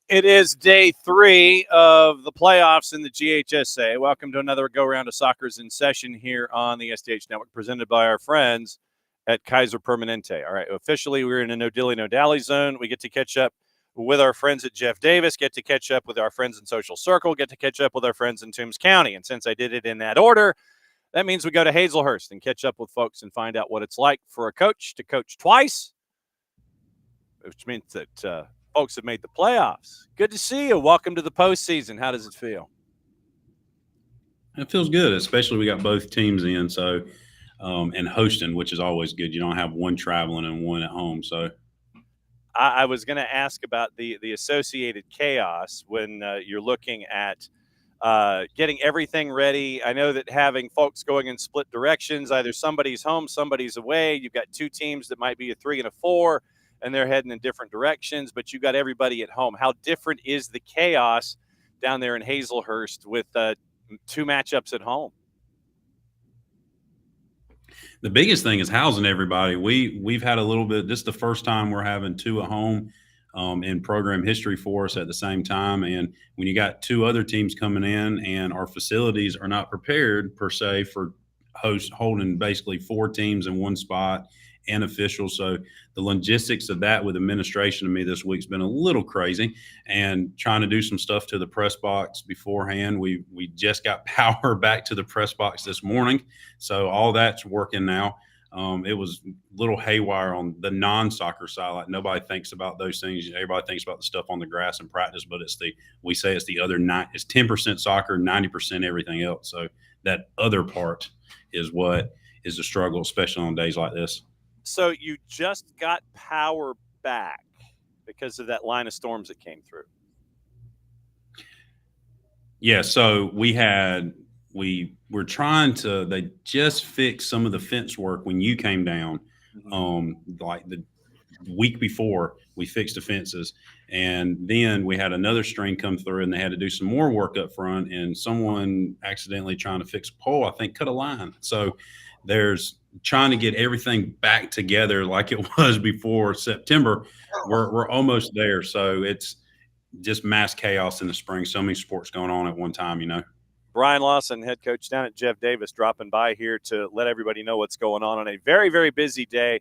It is day 3 of the playoffs in the GHSA. Welcome to another go-round of Soccer's in Session here on the SDH Network, presented by our friends at Kaiser Permanente. All right, officially we're in a no-dilly, no-dally zone. We get to catch up with our friends at Jeff Davis, get to catch up with our friends in Social Circle, get to catch up with our friends in Toombs County. And since I did it in that order, that means we go to Hazelhurst and catch up with folks and find out what it's like for a coach to coach twice, which means that folks have made the playoffs. Good to see you. Welcome to the postseason. How does it feel? It feels good, especially we got both teams in. So, and hosting, which is always good. You don't have one traveling and one at home. So, I was going to ask about the associated chaos when you're looking at getting everything ready. I know that having folks going in split directions, either somebody's home, somebody's away. You've got two teams that might be a 3 and a 4. And they're heading in different directions, but you got everybody at home. How different is the chaos down there in Hazelhurst with 2 matchups at home? The biggest thing is housing everybody. We've had a little bit. This is the first time we're having 2 at home in program history for us at the same time. And when you got 2 other teams coming in, and our facilities are not prepared per se for holding basically 4 teams in one spot and officials. So the logistics of that with administration to me this week's been a little crazy, and trying to do some stuff to the press box beforehand. We just got power back to the press box this morning. So all that's working now. It was a little haywire on the non-soccer side. Like, nobody thinks about those things. Everybody thinks about the stuff on the grass and practice, but we say it's the other it's 10% soccer, 90% everything else. So that other part is what is the struggle, especially on days like this. So you just got power back because of that line of storms that came through. Yeah, so we're trying to. They just fixed some of the fence work when you came down, like the week before. We fixed the fences, and then we had another string come through, and they had to do some more work up front. And someone accidentally trying to fix a pole, I think, cut a line. So there's trying to get everything back together like it was before September. We're almost there. So it's just mass chaos in the spring. So many sports going on at one time, Brian Lawson, head coach down at Jeff Davis, dropping by here to let everybody know what's going on a very, very busy day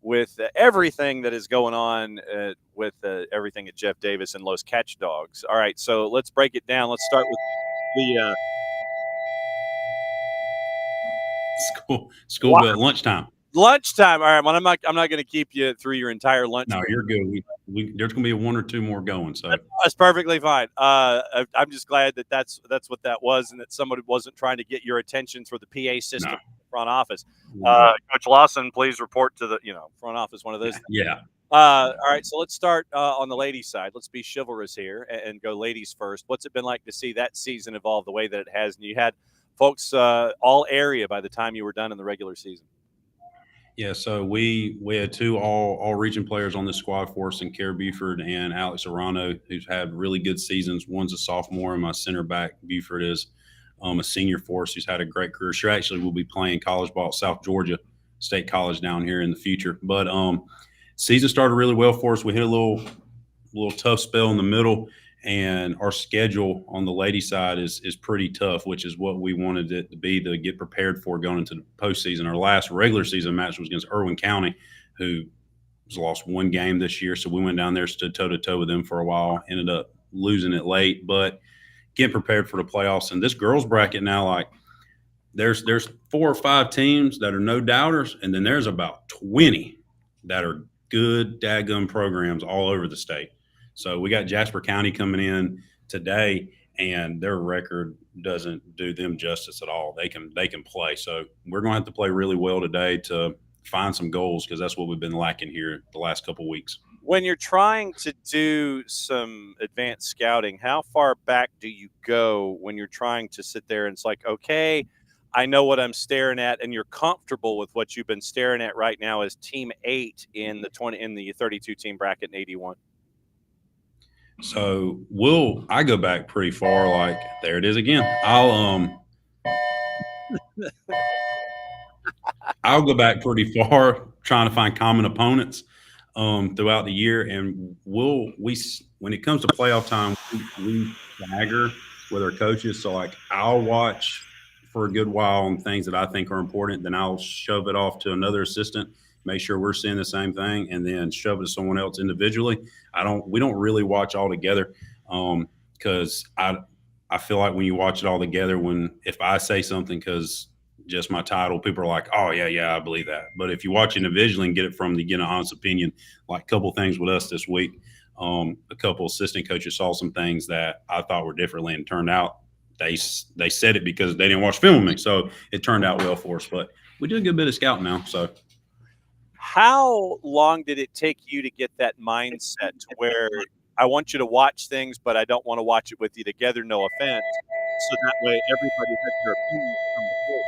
with everything that is going on with everything at Jeff Davis and Los Catch Dogs. All right, so let's break it down. Let's start with the school bell lunchtime. Lunchtime. All right, well, I'm not going to keep you through your entire lunch. No, you're good. There's going to be 1 or 2 more going. So that's perfectly fine. I'm just glad that that's what that was, and that somebody wasn't trying to get your attention through the PA system in the front office. Coach Lawson, please report to the front office. One of those things. Yeah. All right, so let's start on the ladies' side. Let's be chivalrous here and go ladies first. What's it been like to see that season evolve the way that it has? And you had folks all area by the time you were done in the regular season. Yeah, so we had 2 all region players on this squad for us, in Kara Buford and Alex Arano, who's had really good seasons. One's a sophomore, and my center back, Buford, is a senior for us who's had a great career. She actually will be playing college ball at South Georgia State College down here in the future. But season started really well for us. We hit a little tough spell in the middle, and our schedule on the ladies' side is pretty tough, which is what we wanted it to be to get prepared for going into the postseason. Our last regular season match was against Irwin County, who has lost 1 game this year. So we went down there, stood toe-to-toe with them for a while, ended up losing it late, but getting prepared for the playoffs. And this girls bracket now, like, there's 4 or 5 teams that are no doubters, and then there's about 20 that are good dadgum programs all over the state. So we got Jasper County coming in today, and their record doesn't do them justice at all. They can play. So we're going to have to play really well today to find some goals, because that's what we've been lacking here the last couple of weeks. When you're trying to do some advanced scouting, how far back do you go when you're trying to sit there and it's like, okay, I know what I'm staring at, and you're comfortable with what you've been staring at right now as team 8 in the 32 team bracket in 81? So I go back pretty far. Like, there it is again. I'll go back pretty far trying to find common opponents. throughout the year, and when it comes to playoff time, we stagger with our coaches. So like I'll watch for a good while on things that I think are important, then I'll shove it off to another assistant, make sure we're seeing the same thing, and then shove it to someone else individually. We don't really watch all together because I feel like when you watch it all together, if I say something because just my title, people are like, oh yeah, I believe that. But if you watch it individually and get it from get an honest opinion, like a couple things with us this week, a couple assistant coaches saw some things that I thought were differently, and turned out they said it because they didn't watch film with me, so it turned out well for us. But we do a good bit of scouting now. So, how long did it take you to get that mindset to where I want you to watch things, but I don't want to watch it with you together? No offense. So that way, everybody has their opinion on the field.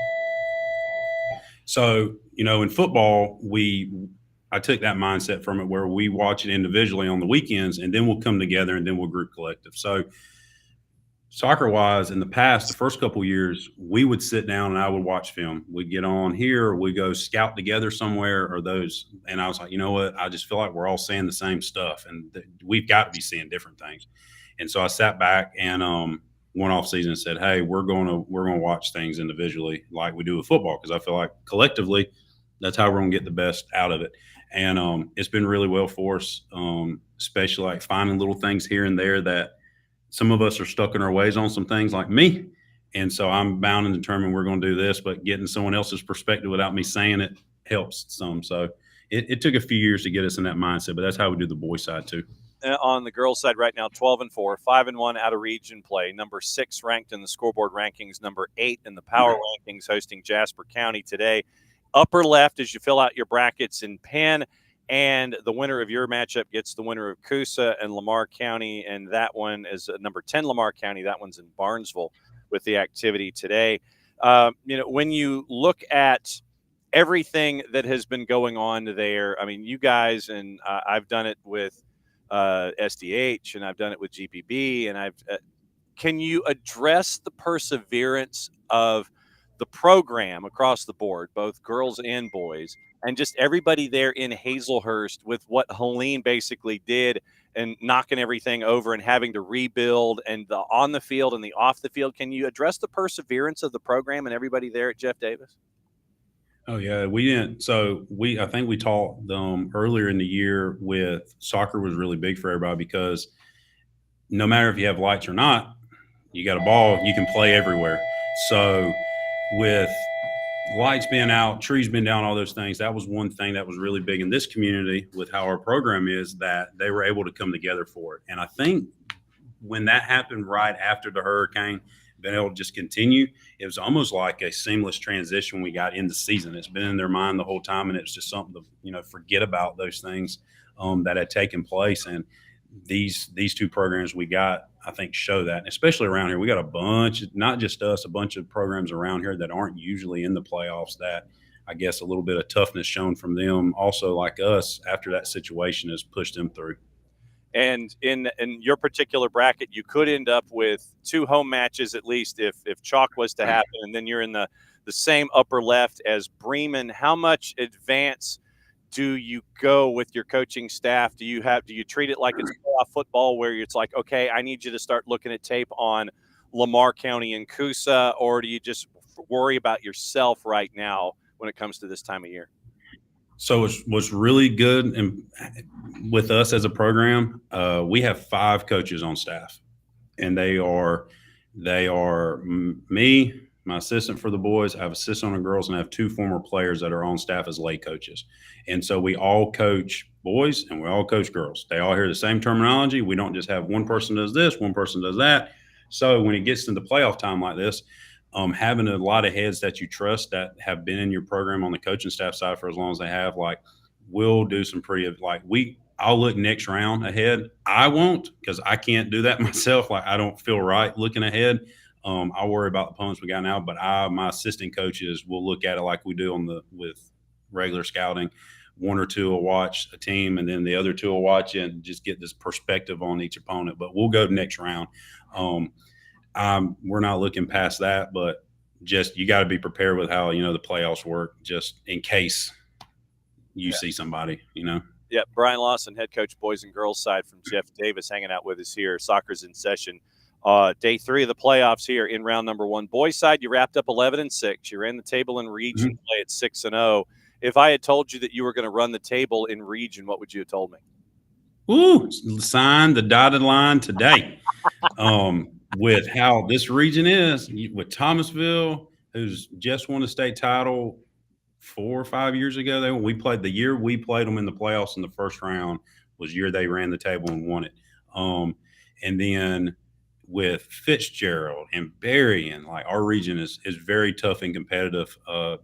So, in football, I took that mindset from it where we watch it individually on the weekends, and then we'll come together and then we'll group collective. So, soccer wise, in the past, the first couple of years, we would sit down and I would watch film. We'd get on here, or we go scout together somewhere, or those. And I was like, you know what? I just feel like we're all saying the same stuff, and we've got to be seeing different things. And so I sat back and one off season and said, hey, we're going to watch things individually like we do with football, because I feel like collectively that's how we're going to get the best out of it. And it's been really well for us, especially like finding little things here and there that some of us are stuck in our ways on, some things like me. And so I'm bound and determined we're going to do this, but getting someone else's perspective without me saying it helps some. So it took a few years to get us in that mindset, but that's how we do the boys side too. On the girls' side right now, 12-4, 5-1 out of region play, number 6 ranked in the scoreboard rankings, number 8 in the power rankings, hosting Jasper County today. Upper left as you fill out your brackets in pen, and the winner of your matchup gets the winner of Coosa and Lamar County, and that one is number 10 Lamar County. That one's in Barnesville with the activity today. When you look at everything that has been going on there, I mean, you guys, and I've done it with SDH, and I've done it with GPB, and can you address the perseverance of the program across the board, both girls and boys, and just everybody there in Hazelhurst with what Helene basically did and knocking everything over and having to rebuild, and the on the field and the off the field? Can you address the perseverance of the program and everybody there at Jeff Davis? Oh yeah, we didn't. So I think we taught them earlier in the year with soccer was really big for everybody, because no matter if you have lights or not, you got a ball, you can play everywhere. So with lights being out, trees being down, all those things, that was one thing that was really big in this community with how our program is, that they were able to come together for it. And I think when that happened right after the hurricane, been able to just continue, it was almost like a seamless transition when we got into season. It's been in their mind the whole time, and it's just something to forget about those things that had taken place. And these two programs we got, I think, show that. And especially around here, we got a bunch, not just us, a bunch of programs around here that aren't usually in the playoffs, that I guess a little bit of toughness shown from them also, like us, after that situation has pushed them through. And in your particular bracket, you could end up with 2 home matches at least if chalk was to happen, and then you're in the same upper left as Bremen. How much advance do you go with your coaching staff? Do you treat it like it's playoff football, where it's like, okay, I need you to start looking at tape on Lamar County and Coosa, or do you just worry about yourself right now when it comes to this time of year? So what's really good and with us as a program, we have 5 coaches on staff, and they are me, my assistant for the boys. I have assistant on the girls, and I have 2 former players that are on staff as lay coaches. And so we all coach boys and we all coach girls. They all hear the same terminology. We don't just have one person does this, one person does that. So when it gets into playoff time like this, having a lot of heads that you trust that have been in your program on the coaching staff side for as long as they have, like, we'll do some I'll look next round ahead. I won't, because I can't do that myself. Like, I don't feel right looking ahead. I'll worry about the opponents we got now, but my assistant coaches will look at it like we do with regular scouting. 1 or 2 will watch a team, and then the other 2 will watch it and just get this perspective on each opponent. But we'll go next round. We're not looking past that, but just you got to be prepared with how the playoffs work, just in case you see somebody. Yep, Brian Lawson, head coach, boys and girls side from Jeff Davis, hanging out with us here. Soccer's in session. Day 3 of the playoffs here in round number 1. Boys side, you wrapped up 11-6. You ran the table in region play at 6-0. If I had told you that you were going to run the table in region, what would you have told me? Ooh, sign the dotted line today. With how this region is, with Thomasville, who's just won a state title 4 or 5 years ago. The year we played them in the playoffs in the first round was the year they ran the table and won it. And then with Fitzgerald and Berrien, like our region is very tough and competitive.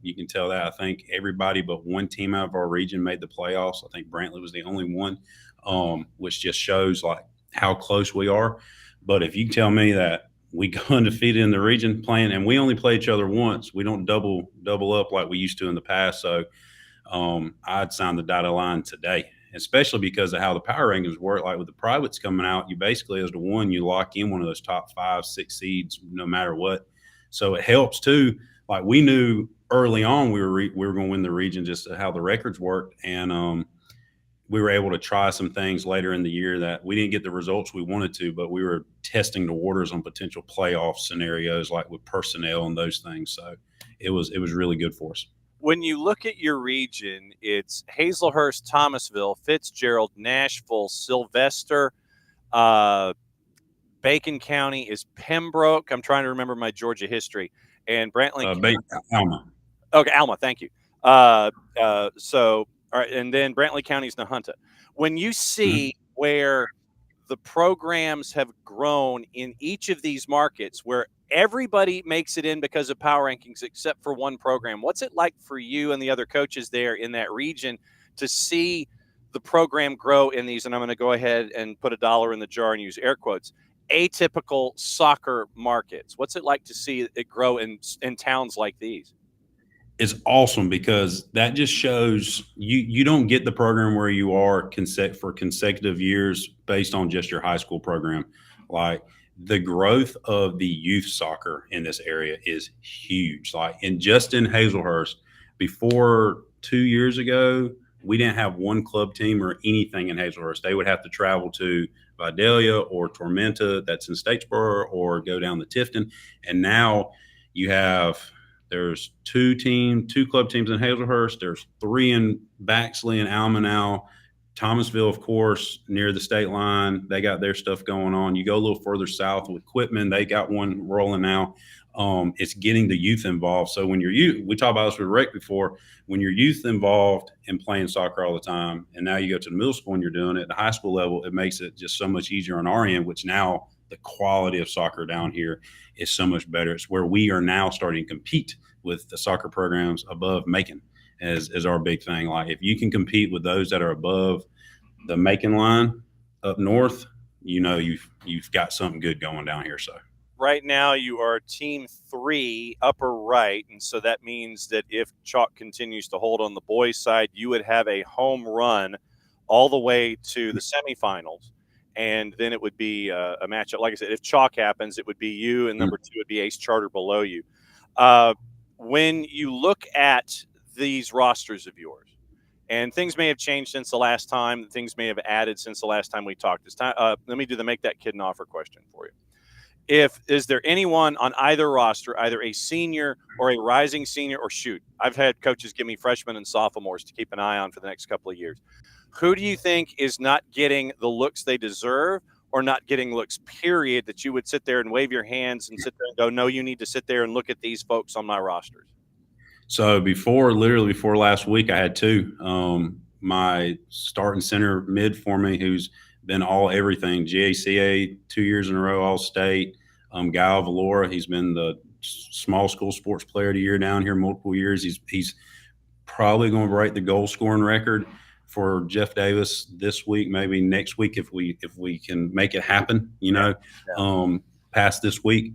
You can tell that. I think everybody but one team out of our region made the playoffs. I think Brantley was the only one, which just shows like how close we are. But if you tell me that we go undefeated in the region playing, and we only play each other once, we don't double up like we used to in the past. So I'd sign the dotted line today, especially because of how the power rankings work. Like with the privates coming out, you basically, as the one, you lock in one of those top 5, 6 seeds no matter what. So it helps too. Like we knew early on we were going to win the region, just how the records worked, and we were able to try some things later in the year that we didn't get the results we wanted to, but we were testing the waters on potential playoff scenarios, like with personnel and those things. So it was really good for us. When you look at your region, it's Hazelhurst, Thomasville, Fitzgerald, Nashville, Sylvester, Bacon County is Pembroke. I'm trying to remember my Georgia history. And Brantley. Alma. Okay, Alma, thank you. So, all right, and then Brantley County is Nahunta. When you see where the programs have grown in each of these markets, where everybody makes it in because of power rankings except for one program, what's it like for you and the other coaches there in that region to see the program grow in these? And I'm going to go ahead and put $1 in the jar and use air quotes, atypical soccer markets. What's it like to see it grow in towns like these? It's awesome because that just shows you don't get the program where you are for consecutive years based on just your high school program. Like the growth of the youth soccer in this area is huge. Like just in Hazelhurst, before 2 years ago, we didn't have one club team or anything in Hazelhurst. They would have to travel to Vidalia or Tormenta, that's in Statesboro, or go down to Tifton. And now there's two club teams in Hazelhurst. There's 3 in Baxley and Alma now. Thomasville, of course, near the state line. They got their stuff going on. You go a little further south with Quitman. They got one rolling now. It's getting the youth involved. So when we talked about this with Rick before, when you're youth involved and playing soccer all the time, and now you go to the middle school and you're doing it at the high school level, it makes it just so much easier on our end, which now the quality of soccer down here is so much better. It's where we are now starting to compete with the soccer programs above Macon is our big thing. Like if you can compete with those that are above the Macon line up north, you've got something good going down here. So right now you are team 3 upper right, and so that means that if Chalk continues to hold on the boys side, you would have a home run all the way to the semifinals. And then it would be a matchup. Like I said, if Chalk happens, it would be you, and number 2 would be Ace Charter below you. When you look at these rosters of yours, and things may have changed since the last time, things may have added since the last time we talked. This time, let me do the make that kid an offer question for you. Is there anyone on either roster, either a senior or a rising senior, or shoot, I've had coaches give me freshmen and sophomores to keep an eye on for the next couple of years. Who do you think is not getting the looks they deserve, or not getting looks, period, that you would sit there and wave your hands and sit there and go, no, you need to sit there and look at these folks on my rosters? So literally before last week, I had 2. My starting center mid for me, who's been all everything, GHSA 2 years in a row, all state. Guy Valora, he's been the small school sports player of the year down here multiple years. He's probably going to break the goal scoring record for Jeff Davis this week, maybe next week if we can make it happen. Past this week.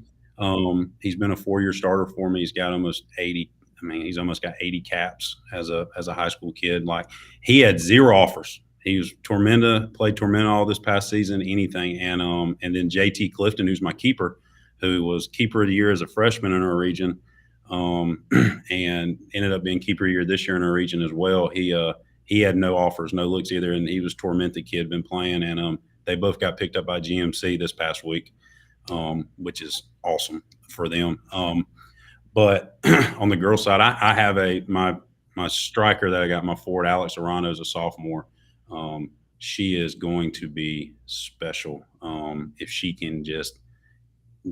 He's been a 4-year starter for me. He's got almost 80. He's almost got 80 caps as a high school kid. Like he had 0 offers. He was played Tormenta all this past season, anything. And then JT Clifton, who's my keeper, who was keeper of the year as a freshman in our region, and ended up being keeper of the year this year in our region as well. He he had no offers, no looks either, and he was Tormented kid, been playing, and they both got picked up by GMC this past week, which is awesome for them. But on the girls' side, I have my striker that I got, my forward, Alex Arano, is a sophomore. She is going to be special if she can just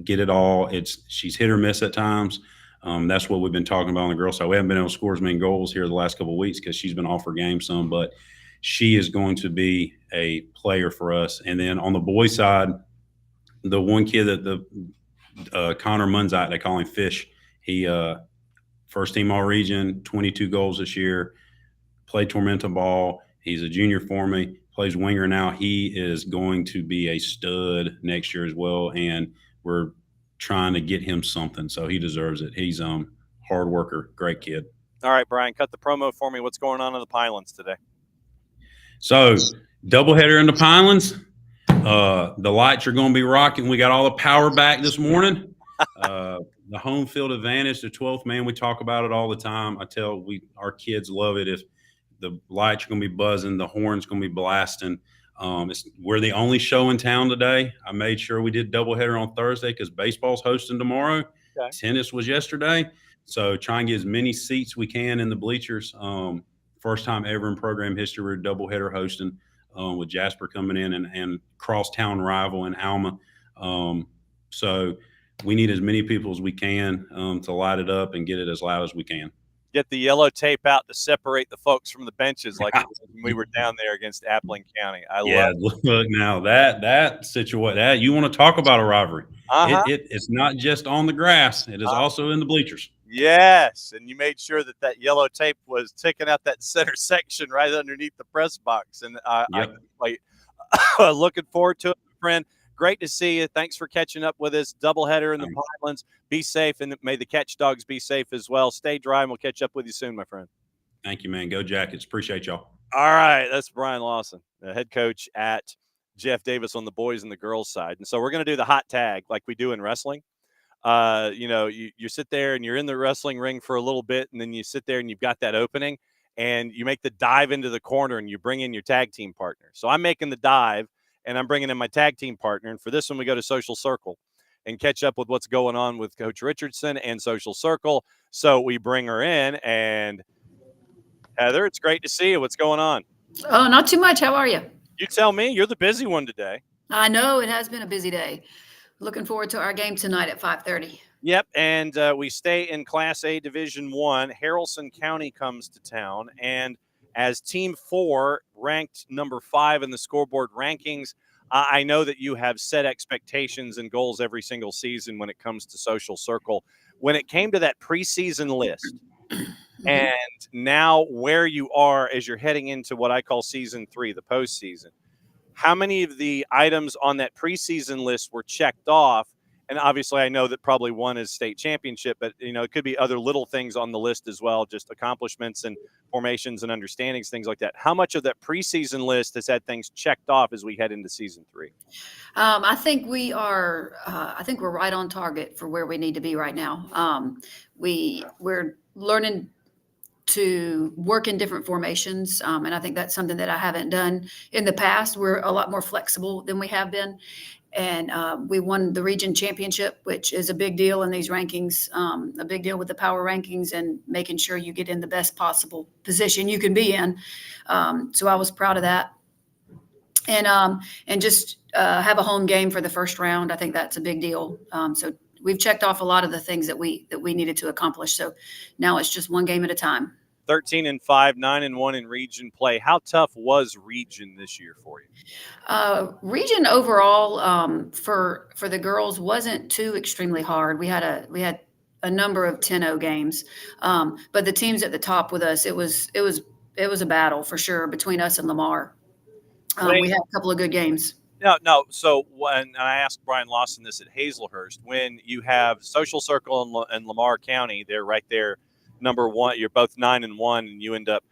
get it all. She's hit or miss at times. That's what we've been talking about on the girls' side. We haven't been able to score as many goals here the last couple of weeks because she's been off her game some, but she is going to be a player for us. And then on the boys' side, the one kid that Connor Munzite, they call him Fish. He first team all region, 22 goals this year, played Tormenta ball. He's a junior for me, plays winger now. He is going to be a stud next year as well, and we're trying to get him something, so he deserves it. He's hard worker, great kid. All right, Brian, cut the promo for me. What's going on in the Pinelands today? So doubleheader in the Pinelands. The lights are going to be rocking. We got all the power back this morning. The home field advantage, the 12th man, we talk about it all the time. I tell our kids love it. If the lights are going to be buzzing, the horn's going to be blasting. We're the only show in town today. I made sure we did doubleheader on Thursday because baseball's hosting tomorrow. Okay. Tennis was yesterday. So try and get as many seats we can in the bleachers. First time ever in program history, we're doubleheader hosting with Jasper coming in and crosstown rival in Alma. So we need as many people as we can to light it up and get it as loud as we can. Get the yellow tape out to separate the folks from the benches like when we were down there against Appling County. I love it. Look now that situation, that you want to talk about a rivalry. It's not just on the grass. It is also in the bleachers. Yes, and you made sure that yellow tape was ticking out that center section right underneath the press box. And I'm looking forward to it, friend. Great to see you. Thanks for catching up with us. Doubleheader in the Pinelands. Be safe, and may the Catch Dogs be safe as well. Stay dry, and we'll catch up with you soon, my friend. Thank you, man. Go Jackets. Appreciate y'all. All right, that's Brian Lawson, the head coach at Jeff Davis on the boys and the girls side. And so we're going to do the hot tag like we do in wrestling. You sit there and you're in the wrestling ring for a little bit, and then you sit there and you've got that opening, and you make the dive into the corner, and you bring in your tag team partner. So I'm making the dive, and I'm bringing in my tag team partner. And for this one, we go to Social Circle and catch up with what's going on with Coach Richardson and Social Circle. So we bring her in, and Heather, it's great to see you. What's going on? Oh, not too much. How are you? You tell me. You're the busy one today. I know it has been a busy day. Looking forward to our game tonight at 5:30. Yep, and we stay in Class A Division I. Haralson County comes to town, and as Team 4, ranked number 5 in the scoreboard rankings, I know that you have set expectations and goals every single season when it comes to Social Circle. When it came to that preseason list, and now where you are as you're heading into what I call Season 3, the postseason, how many of the items on that preseason list were checked off? And obviously, I know that probably one is state championship, but, it could be other little things on the list as well, just accomplishments and formations and understandings, things like that. How much of that preseason list has had things checked off as we head into Season 3? I think we are. I think we're right on target for where we need to be right now. We're learning to work in different formations, and I think that's something that I haven't done in the past. We're a lot more flexible than we have been. And we won the region championship, which is a big deal in these rankings, a big deal with the power rankings and making sure you get in the best possible position you can be in. So I was proud of that. And just have a home game for the first round. I think that's a big deal. So we've checked off a lot of the things that we needed to accomplish. So now it's just one game at a time. 13-5, 9-1 in region play. How tough was region this year for you? Region overall for the girls wasn't too extremely hard. We had a number of 10-0 games, but the teams at the top with us, it was a battle for sure between us and Lamar. We had a couple of good games. No. So when I asked Brian Lawson this at Hazelhurst, when you have Social Circle and Lamar County, they're right there. Number 1, you're both 9-1, and you end up,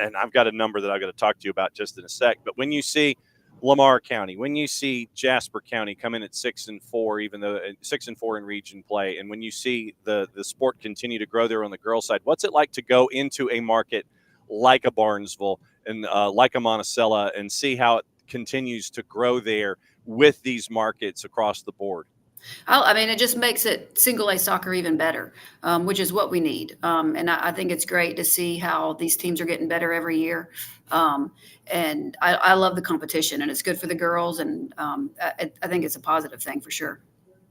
and I've got a number that I've got to talk to you about just in a sec. But when you see Lamar County, when you see Jasper County come in at 6-4, even though 6-4 in region play, and when you see the sport continue to grow there on the girls' side, what's it like to go into a market like a Barnesville and like a Monticello, and see how it continues to grow there with these markets across the board? I mean, it just makes it single A soccer even better, which is what we need. And I think it's great to see how these teams are getting better every year. And I love the competition, and it's good for the girls. And I think it's a positive thing for sure.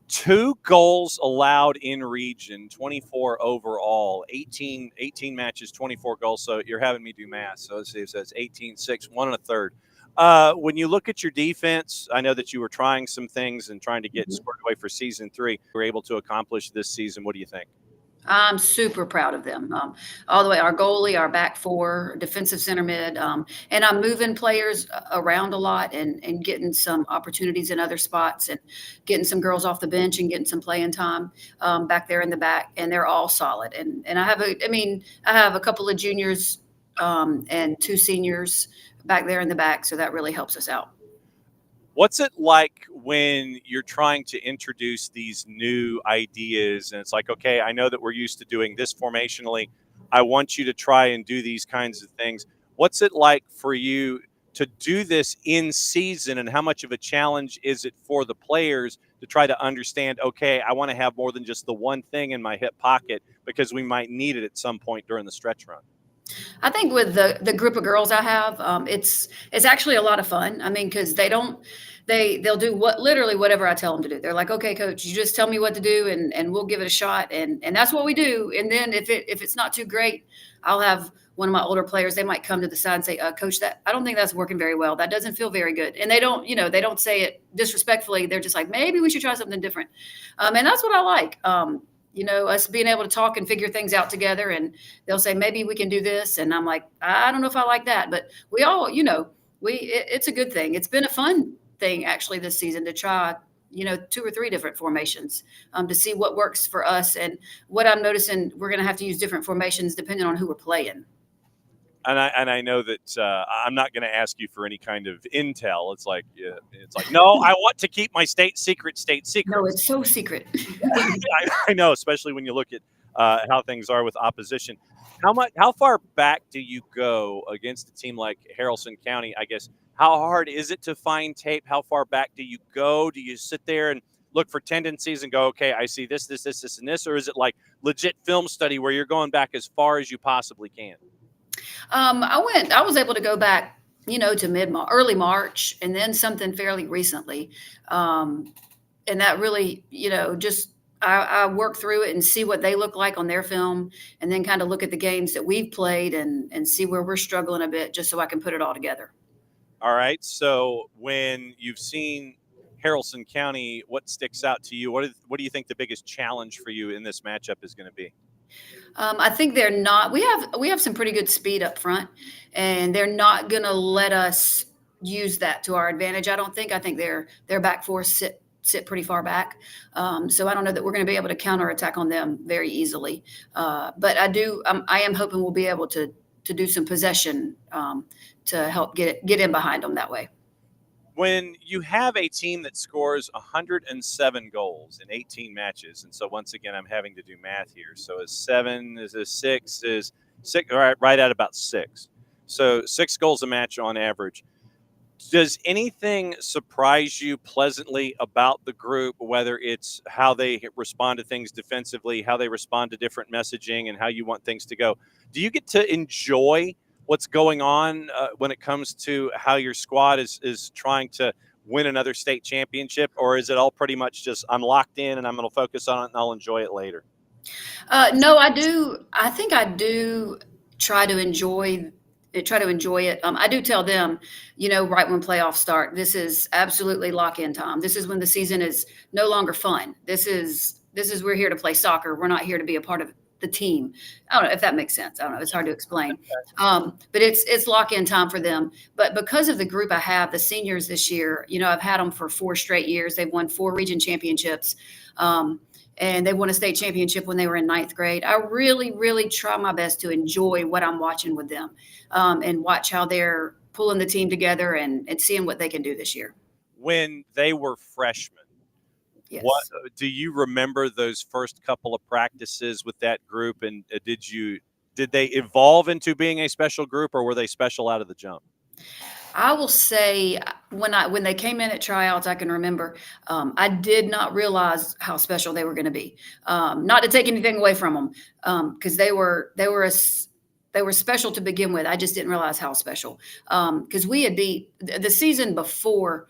2 goals allowed in region, 24 overall, 18 matches, 24 goals. So you're having me do math. So let's see, so it's 18, 6, 1 1/3. When you look at your defense, I know that you were trying some things and trying to get squared away for season 3. You were able to accomplish this season. What do you think? I'm super proud of them. All the way, our goalie, our back four, defensive center mid, and I'm moving players around a lot and getting some opportunities in other spots and getting some girls off the bench and getting some playing time back there in the back. And they're all solid. And I have a couple of juniors and 2 seniors back there in the back, so that really helps us out. What's it like when you're trying to introduce these new ideas and it's like, okay, I know that we're used to doing this formationally. I want you to try and do these kinds of things. What's it like for you to do this in season, and how much of a challenge is it for the players to try to understand, okay, I want to have more than just the one thing in my hip pocket because we might need it at some point during the stretch run? I think with the group of girls I have, it's actually a lot of fun. I mean, because they'll do literally whatever I tell them to do. They're like, okay, coach, you just tell me what to do, and we'll give it a shot, and that's what we do. And then if it's not too great, I'll have one of my older players. They might come to the side and say, coach, that I don't think that's working very well. That doesn't feel very good. And they don't say it disrespectfully. They're just like, maybe we should try something different. And that's what I like. Us being able to talk and figure things out together, and they'll say, maybe we can do this. And I'm like, I don't know if I like that, but we all, it's a good thing. It's been a fun thing actually this season to try, 2 or 3 different formations to see what works for us. And what I'm noticing, we're going to have to use different formations depending on who we're playing. And I know that I'm not going to ask you for any kind of intel. It's like, no, I want to keep my state secret. No, it's so secret. I know, especially when you look at how things are with opposition. How far back do you go against a team like Haralson County? I guess, how hard is it to find tape? How far back do you go? Do you sit there and look for tendencies and go, okay, I see this, and this? Or is it like legit film study where you're going back as far as you possibly can? I was able to go back, to early March, and then something fairly recently. And that really, I work through it and see what they look like on their film, and then kind of look at the games that we've played and see where we're struggling a bit, just so I can put it all together. All right. So when you've seen Haralson County, what sticks out to you? What do you think the biggest challenge for you in this matchup is going to be? I think they're not. We have some pretty good speed up front, and they're not going to let us use that to our advantage. I don't think. I think their back four sit pretty far back, so I don't know that we're going to be able to counterattack on them very easily. But I am hoping we'll be able to do some possession to help get in behind them that way. When you have a team that scores 107 goals in 18 matches, and so once again, I'm having to do math here. So is 7 is a 6 is 6, right at about 6. So 6 goals a match on average. Does anything surprise you pleasantly about the group, whether it's how they respond to things defensively, how they respond to different messaging, and how you want things to go? Do you get to enjoy what's going on when it comes to how your squad is trying to win another state championship, or is it all pretty much just I'm locked in and I'm going to focus on it and I'll enjoy it later? No, I do. I think I do try to enjoy it. I do tell them, right when playoffs start, this is absolutely lock-in time. This is when the season is no longer fun. This is we're here to play soccer. We're not here to be a part of the team. I don't know if that makes sense. I don't know. It's hard to explain. But it's lock-in time for them. But because of the group I have, the seniors this year, I've had them for 4 straight years. They've won 4 region championships. And they won a state championship when they were in 9th grade. I really, really try my best to enjoy what I'm watching with them and watch how they're pulling the team together and seeing what they can do this year. When they were freshmen, yes. What do you remember those first couple of practices with that group? And did you Did they evolve into being a special group, or were they special out of the jump? I will say when they came in at tryouts, I can remember I did not realize how special they were going to be. Not to take anything away from them, because they were special to begin with. I just didn't realize how special, because we had beat the season before.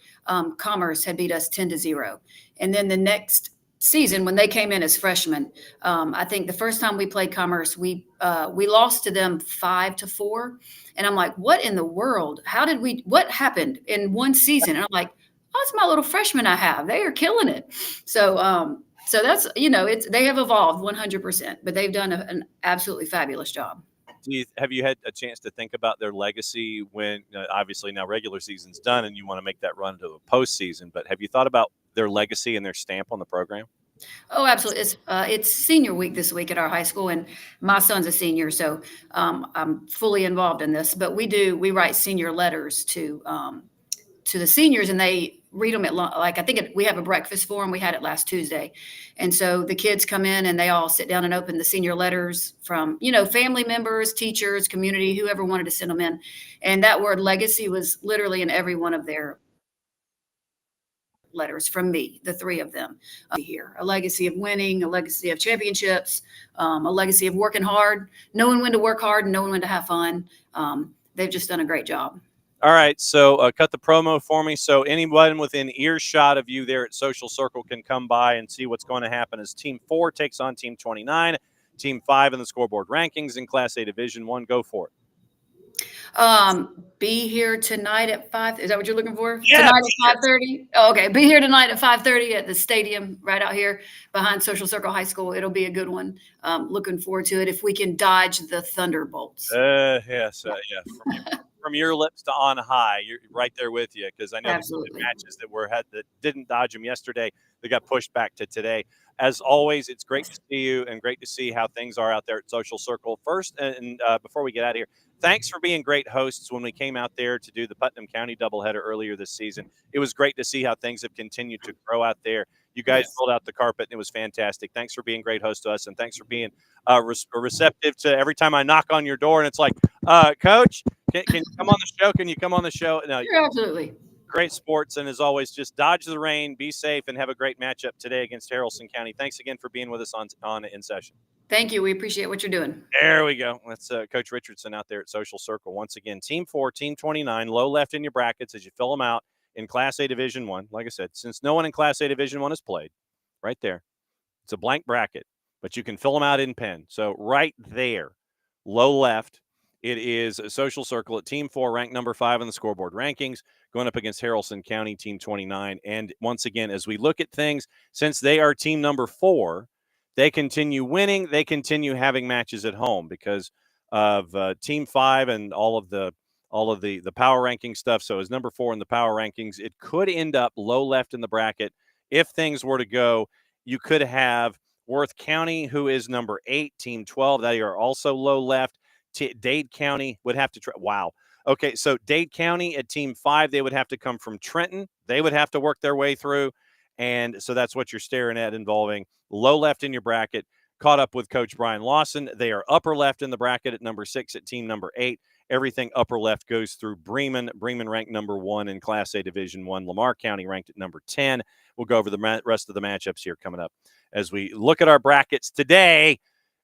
Commerce had beat us 10-0, and then the next season when they came in as freshmen, I think the first time we played Commerce, we lost to them 5-4. And I'm like, what in the world? What happened in one season? And I'm like, oh, it's my little freshmen I have. They are killing it. So that's, they have evolved 100%, but they've done an absolutely fabulous job. Have you had a chance to think about their legacy when obviously now regular season's done and you want to make that run to the postseason, but have you thought about their legacy and their stamp on the program? Oh, absolutely. It's senior week this week at our high school, and my son's a senior, so I'm fully involved in this. But we write senior letters to the seniors, and they read them at I think we have a breakfast for them. We had it last Tuesday, and so the kids come in and they all sit down and open the senior letters from family members, teachers, community, whoever wanted to send them in, and that word legacy was literally in every one of their letters from me, the three of them here. A legacy of winning, a legacy of championships, a legacy of working hard, knowing when to work hard and knowing when to have fun. They've just done a great job. All right, so cut the promo for me. So anyone within earshot of you there at Social Circle can come by and see what's going to happen as Team 4 takes on Team 29, Team 5 in the scoreboard rankings in Class A Division 1. Go for it. Be here tonight at 5. Is that what you're looking for? Yeah, tonight at 5:30. Oh, okay. Be here tonight at 5:30 at the stadium right out here behind Social Circle High School. It'll be a good one. Looking forward to it. If we can dodge the thunderbolts. Yes. From your lips to on high, you're right there with you, because I know the matches that didn't dodge them yesterday, they got pushed back to today. As always, it's great to see you and great to see how things are out there at Social Circle. First, and before we get out of here, thanks for being great hosts when we came out there to do the Putnam County doubleheader earlier this season. It was great to see how things have continued to grow out there. You guys rolled out the carpet, and it was fantastic. Thanks for being great host to us, and thanks for being receptive to every time I knock on your door, and it's like, Coach, can you come on the show? Can you come on the show? No, absolutely. Great sports, and as always, just dodge the rain, be safe, and have a great matchup today against Haralson County. Thanks again for being with us on In Session. Thank you. We appreciate what you're doing. There we go. That's Coach Richardson out there at Social Circle. Once again, Team 4, Team 29, low left in your brackets as you fill them out in Class A Division 1. Like I said, since no one in Class A Division 1 has played, right there, it's a blank bracket, but you can fill them out in pen. So right there, low left, it is a Social Circle at Team 4, ranked number 5 in the scoreboard rankings, going up against Haralson County, Team 29. And once again, as we look at things, since they are team number 4, they continue winning. They continue having matches at home because of Team 5 and all of the power ranking stuff. So as number 4 in the power rankings, it could end up low left in the bracket. If things were to go, you could have Worth County, who is number 8, Team 12. They are also low left. Dade County would have to try. Wow. Okay, so Dade County at Team 5, they would have to come from Trenton. They would have to work their way through. And so that's what you're staring at, involving low left in your bracket. Caught up with Coach Brian Lawson. They are upper left in the bracket at number 6 at team number 8. Everything upper left goes through Bremen. Bremen ranked number 1 in Class A Division 1. Lamar County ranked at number 10. We'll go over the rest of the matchups here coming up as we look at our brackets today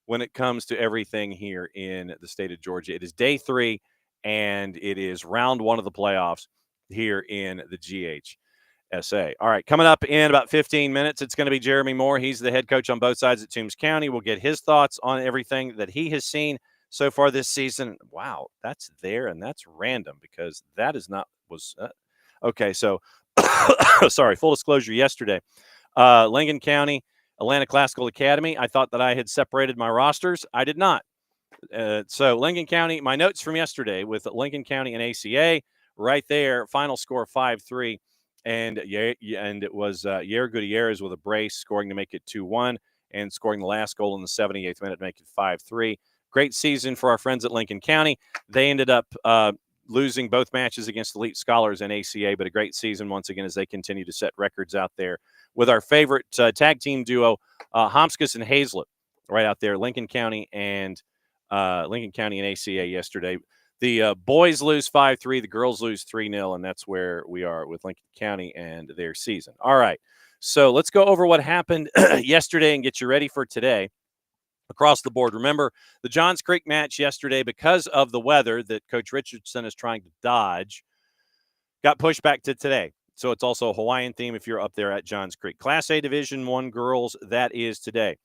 when it comes to everything here in the state of Georgia. It is day 3, and it is round 1 of the playoffs here in the GHSA. All right, coming up in about 15 minutes, it's going to be Jeremy Moore. He's the head coach on both sides at Toombs County. We'll get his thoughts on everything that he has seen so far this season. Wow, that's there, and that's random because that is not okay. So, sorry. Full disclosure. Yesterday, Lincoln County, Atlanta Classical Academy. I thought that I had separated my rosters. I did not. So Lincoln County. My notes from yesterday with Lincoln County and ACA right there. Final score 5-3. And it was Yair Gutierrez with a brace, scoring to make it 2-1, and scoring the last goal in the 78th minute to make it 5-3. Great season for our friends at Lincoln County. They ended up losing both matches against Elite Scholars and ACA, but a great season once again as they continue to set records out there with our favorite tag team duo, Homskus and Hazlett, right out there, Lincoln County and Lincoln County and ACA yesterday. The boys lose 5-3, the girls lose 3-0, and that's where we are with Lincoln County and their season. All right, so let's go over what happened yesterday and get you ready for today across the board. Remember, the Johns Creek match yesterday, because of the weather that Coach Richardson is trying to dodge, got pushed back to today. So it's also a Hawaiian theme if you're up there at Johns Creek. Class A Division I girls, that is today.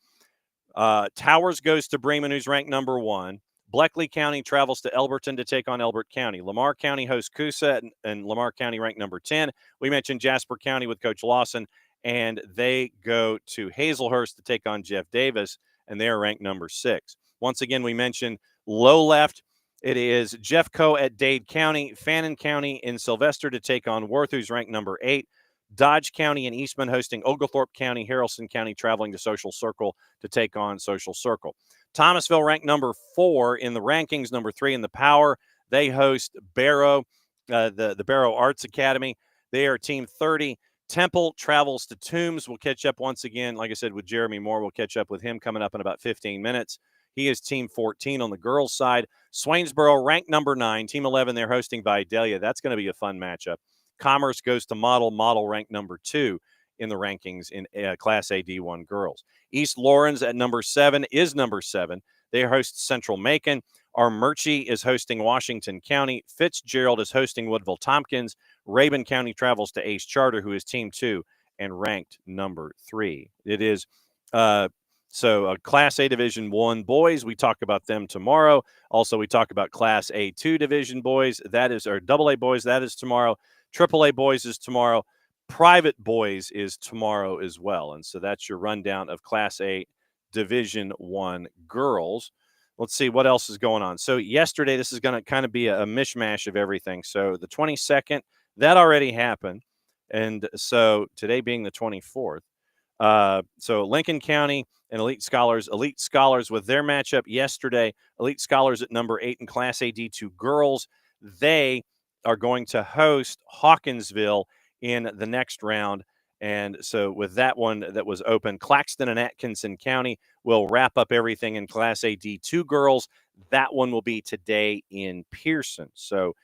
Towers goes to Bremen, who's ranked number 1. Bleckley County travels to Elberton to take on Elbert County. Lamar County hosts Coosa, and Lamar County ranked number 10. We mentioned Jasper County with Coach Lawson, and they go to Hazelhurst to take on Jeff Davis, and they're ranked number 6. Once again, we mentioned low left. It is Jeffco at Dade County, Fannin County in Sylvester to take on Worth, who's ranked number 8. Dodge County and Eastman hosting Oglethorpe County, Harrelson County traveling to Social Circle to take on Social Circle. Thomasville ranked number 4 in the rankings, number 3 in the power. They host Barrow, the Barrow Arts Academy. They are team 30. Temple travels to Toombs. We'll catch up once again, like I said, with Jeremy Moore. We'll catch up with him coming up in about 15 minutes. He is team 14 on the girls' side. Swainsboro ranked number 9, team 11. They're hosting Vidalia. That's going to be a fun matchup. Commerce goes to Model ranked number 2 in the rankings in Class A D1 girls. East Lawrence at number 7 is number 7. They host Central Macon. Armurchie is hosting Washington County. Fitzgerald is hosting Woodville Tompkins. Rabun County travels to Ace Charter, who is team 2 and ranked number 3. It is Class A Division I boys. We talk about them tomorrow. Also, we talk about Class A2 Division boys. That is our AA boys. That is tomorrow. AAA boys is tomorrow. Private boys is tomorrow as well. And so that's your rundown of Class A Division I girls. Let's see what else is going on. So yesterday, this is going to kind of be a mishmash of everything. So the 22nd, that already happened. And so today being the 24th. So Lincoln County and Elite Scholars with their matchup yesterday. Elite Scholars at number 8 in Class A D2 girls. They are going to host Hawkinsville in the next round. And so with that one that was open, Claxton and Atkinson County will wrap up everything in Class A D2 girls. That one will be today in Pearson. So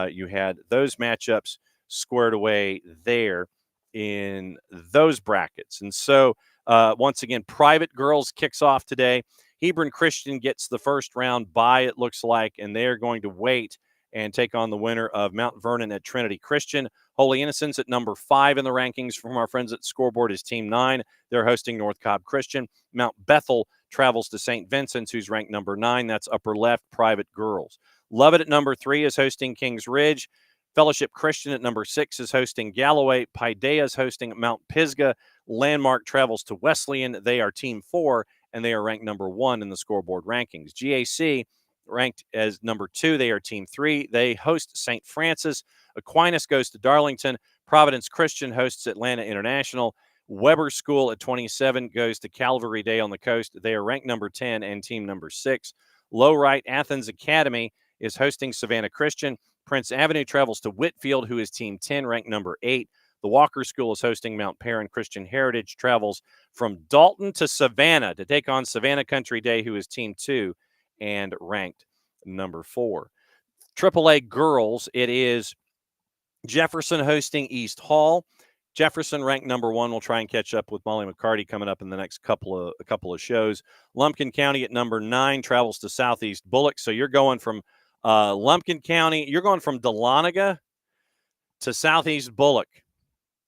you had those matchups squared away there in those brackets. And so once again, private girls kicks off today. Hebron Christian gets the first round bye, it looks like, and they're going to wait and take on the winner of Mount Vernon at Trinity Christian. Holy Innocents at number 5 in the rankings from our friends at Scoreboard is team 9. They're hosting North Cobb Christian. Mount Bethel travels to St. Vincent's, who's ranked number 9. That's upper left, private girls. Lovett at number 3 is hosting Kings Ridge. Fellowship Christian at number 6 is hosting Galloway. Paideia is hosting Mount Pisgah. Landmark travels to Wesleyan. They are team 4, and they are ranked number 1 in the Scoreboard rankings. GAC ranked as number 2. They are team 3. They host St. Francis. Aquinas goes to Darlington. Providence Christian hosts Atlanta International. Weber School at 27 goes to Calvary Day on the Coast. They are ranked number 10 and team number 6. Low right Athens Academy is hosting Savannah Christian. Prince Avenue travels to Whitfield, who is team 10, ranked number 8. The Walker School is hosting Mount Perrin. Christian Heritage travels from Dalton to Savannah to take on Savannah Country Day, who is team 2 and ranked number 4. AAA girls, it is Jefferson hosting East Hall. Jefferson ranked number 1. We'll try and catch up with Molly McCarty coming up in the next couple of shows. Lumpkin County at number 9 travels to Southeast Bullock. So you're going from Lumpkin County, you're going from Dahlonega to Southeast Bullock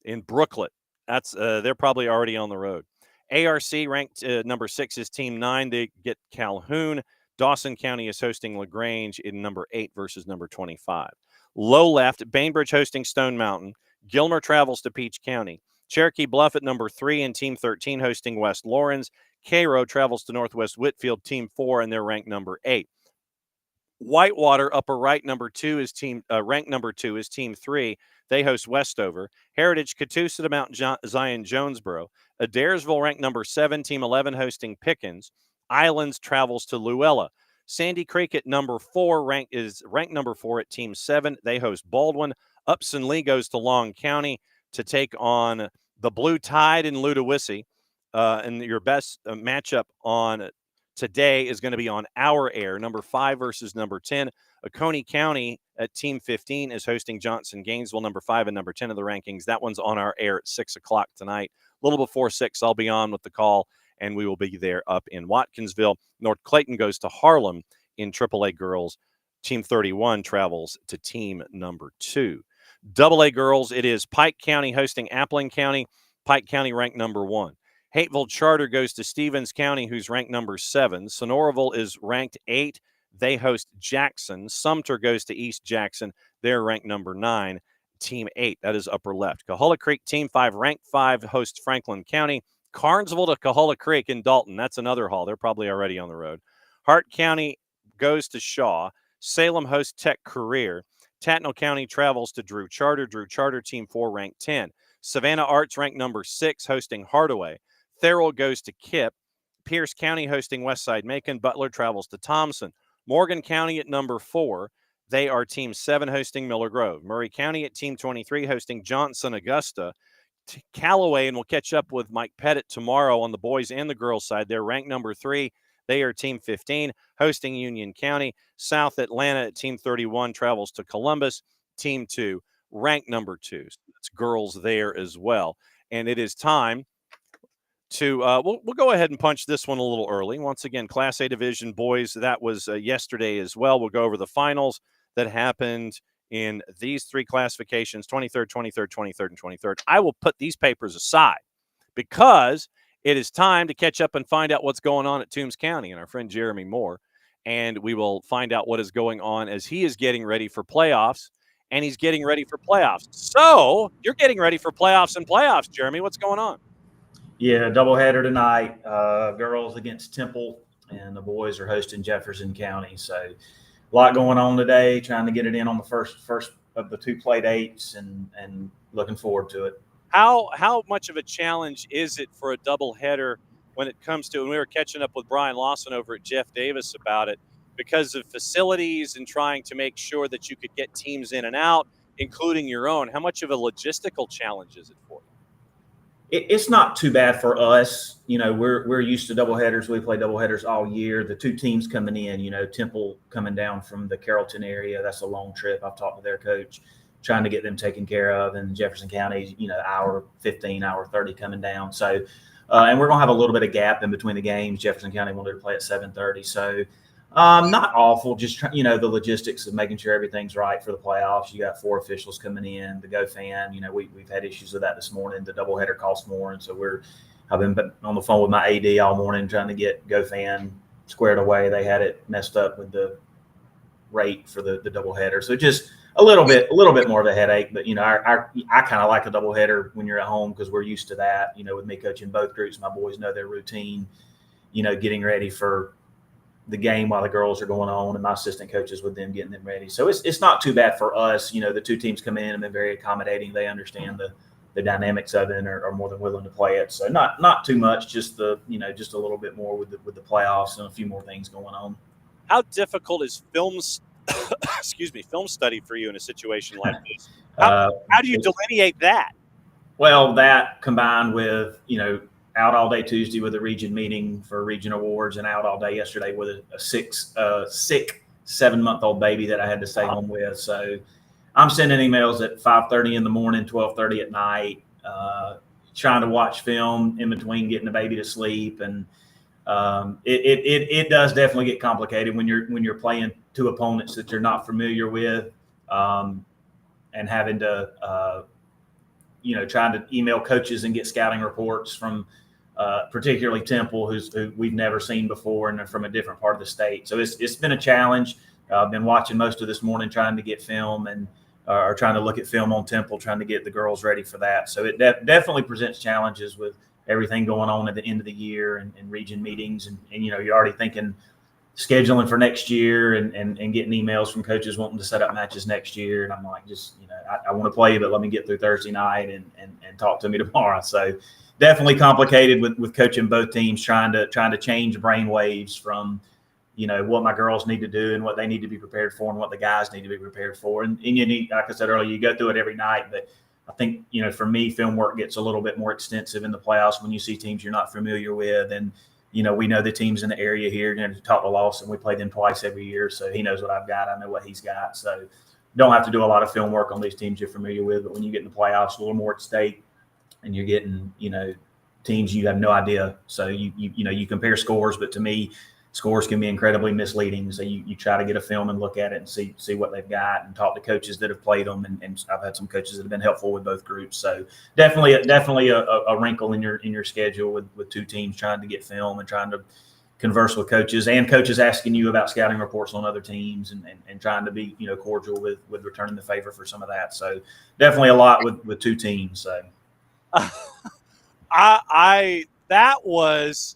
in Brooklet. That's they're probably already on the road. ARC ranked number 6 is team 9. They get Calhoun. Dawson County is hosting LaGrange in number 8 versus number 25. Low left, Bainbridge hosting Stone Mountain. Gilmer travels to Peach County. Cherokee Bluff at number 3 and team 13 hosting West Lawrence. Cairo travels to Northwest Whitfield, team 4, and they're ranked number 8. Whitewater, upper right, number 2 is ranked number 2 is team 3. They host Westover. Heritage Catoosa to Mount Zion Jonesboro. Adairsville ranked number 7, team 11 hosting Pickens. Islands travels to Luella. Sandy Creek at number 4 ranked number 4 at team 7. They host Baldwin. Upson Lee goes to Long County to take on the Blue Tide in Ludowici. And your best matchup on today is going to be on our air. Number 5 versus number 10. Oconee County at Team 15 is hosting Johnson Gainesville, number 5 and number 10 of the rankings. That one's on our air at 6 o'clock tonight. A little before 6, I'll be on with the call, and we will be there up in Watkinsville. North Clayton goes to Harlem in AAA girls. Team 31 travels to team number 2. AA girls, it is Pike County hosting Appling County. Pike County ranked number 1. Hateville Charter goes to Stevens County, who's ranked number 7. Sonoraville is ranked 8. They host Jackson. Sumter goes to East Jackson. They're ranked number 9. Team 8, that is upper left. Cahulla Creek, Team 5, ranked 5, hosts Franklin County. Carnesville to Cahulla Creek in Dalton. That's another haul. They're probably already on the road. Hart County goes to Shaw. Salem hosts Tech Career. Tattnall County travels to Drew Charter. Drew Charter, Team 4, ranked 10. Savannah Arts, ranked number 6, hosting Hardaway. Thurl goes to Kip. Pierce County hosting Westside Macon. Butler travels to Thompson. Morgan County at number 4. They are Team 7 hosting Miller Grove. Murray County at Team 23 hosting Johnson Augusta. Callaway, and we'll catch up with Mike Pettit tomorrow on the boys and the girls side. They're ranked number 3. They are Team 15 hosting Union County. South Atlanta at Team 31 travels to Columbus. Team 2, ranked number 2. So that's girls there as well. And it is time to we'll go ahead and punch this one a little early. Once again, Class A Division boys, that was yesterday as well. We'll go over the finals that happened in these 3 classifications, 23rd, 23rd, 23rd, and 23rd. I will put these papers aside because it is time to catch up and find out what's going on at Toombs County and our friend Jeremy Moore. And we will find out what is going on as he is getting ready for playoffs, and he's getting ready for playoffs. So you're getting ready for playoffs and playoffs, Jeremy. What's going on? Yeah, doubleheader tonight. Girls against Temple, and the boys are hosting Jefferson County. So a lot going on today, trying to get it in on the first of the 2 play dates, and looking forward to it. How much of a challenge is it for a doubleheader when it comes to, and we were catching up with Brian Lawson over at Jeff Davis about it, because of facilities and trying to make sure that you could get teams in and out, including your own? How much of a logistical challenge is it for you? It's not too bad for us. We're used to doubleheaders. We play doubleheaders all year. The 2 teams coming in, Temple coming down from the Carrollton area. That's a long trip. I've talked to their coach, trying to get them taken care of. And Jefferson County, hour 15, hour 30 coming down. So, and we're going to have a little bit of gap in between the games. Jefferson County wanted to play at 7:30. So, not awful, just the logistics of making sure everything's right for the playoffs. You got 4 officials coming in, the GoFan. We've had issues with that this morning. The doubleheader costs more, and so I've been on the phone with my AD all morning trying to get GoFan squared away. They had it messed up with the rate for the doubleheader, so just a little bit more of a headache. But I kind of like a doubleheader when you're at home because we're used to that. With me coaching both groups, my boys know their routine. Getting ready for the game while the girls are going on, and my assistant coaches with them getting them ready. So it's not too bad for us. The 2 teams come in and been very accommodating. They understand the dynamics of it and are more than willing to play it. So not too much, just just a little bit more with the playoffs and a few more things going on. How difficult is film study for you in a situation like this? How do you delineate that? Well, that combined with out all day Tuesday with a region meeting for region awards, and out all day yesterday with a sick 7-month-old baby that I had to stay home with. So I'm sending emails at 5:30 in the morning, 12:30 at night, trying to watch film in between getting the baby to sleep. And it does definitely get complicated when you're playing 2 opponents that you're not familiar with, and having to trying to email coaches and get scouting reports from particularly Temple, who we've never seen before, and they're from a different part of the state. So it's been a challenge. I've been watching most of this morning trying to get film and or trying to look at film on Temple, trying to get the girls ready for that. So it definitely presents challenges with everything going on at the end of the year and region meetings. And you're already thinking scheduling for next year and getting emails from coaches wanting to set up matches next year. And I'm like, I want to play, but let me get through Thursday night and talk to me tomorrow. So definitely complicated with coaching both teams, trying to change brain waves from, what my girls need to do and what they need to be prepared for and what the guys need to be prepared for. And you need, like I said earlier, you go through it every night. But I think, for me, film work gets a little bit more extensive in the playoffs when you see teams you're not familiar with. And we know the teams in the area here. To talk to Lawson, we play them twice every year, so he knows what I've got. I know what he's got. So don't have to do a lot of film work on these teams you're familiar with. But when you get in the playoffs, a little more at stake, and you're getting, teams you have no idea. So you compare scores, but to me, scores can be incredibly misleading. So you try to get a film and look at it and see what they've got, and talk to coaches that have played them. And I've had some coaches that have been helpful with both groups. So definitely a wrinkle in your schedule with two teams trying to get film and trying to converse with coaches, and coaches asking you about scouting reports on other teams, and trying to be cordial with returning the favor for some of that. So definitely a lot with two teams. So that was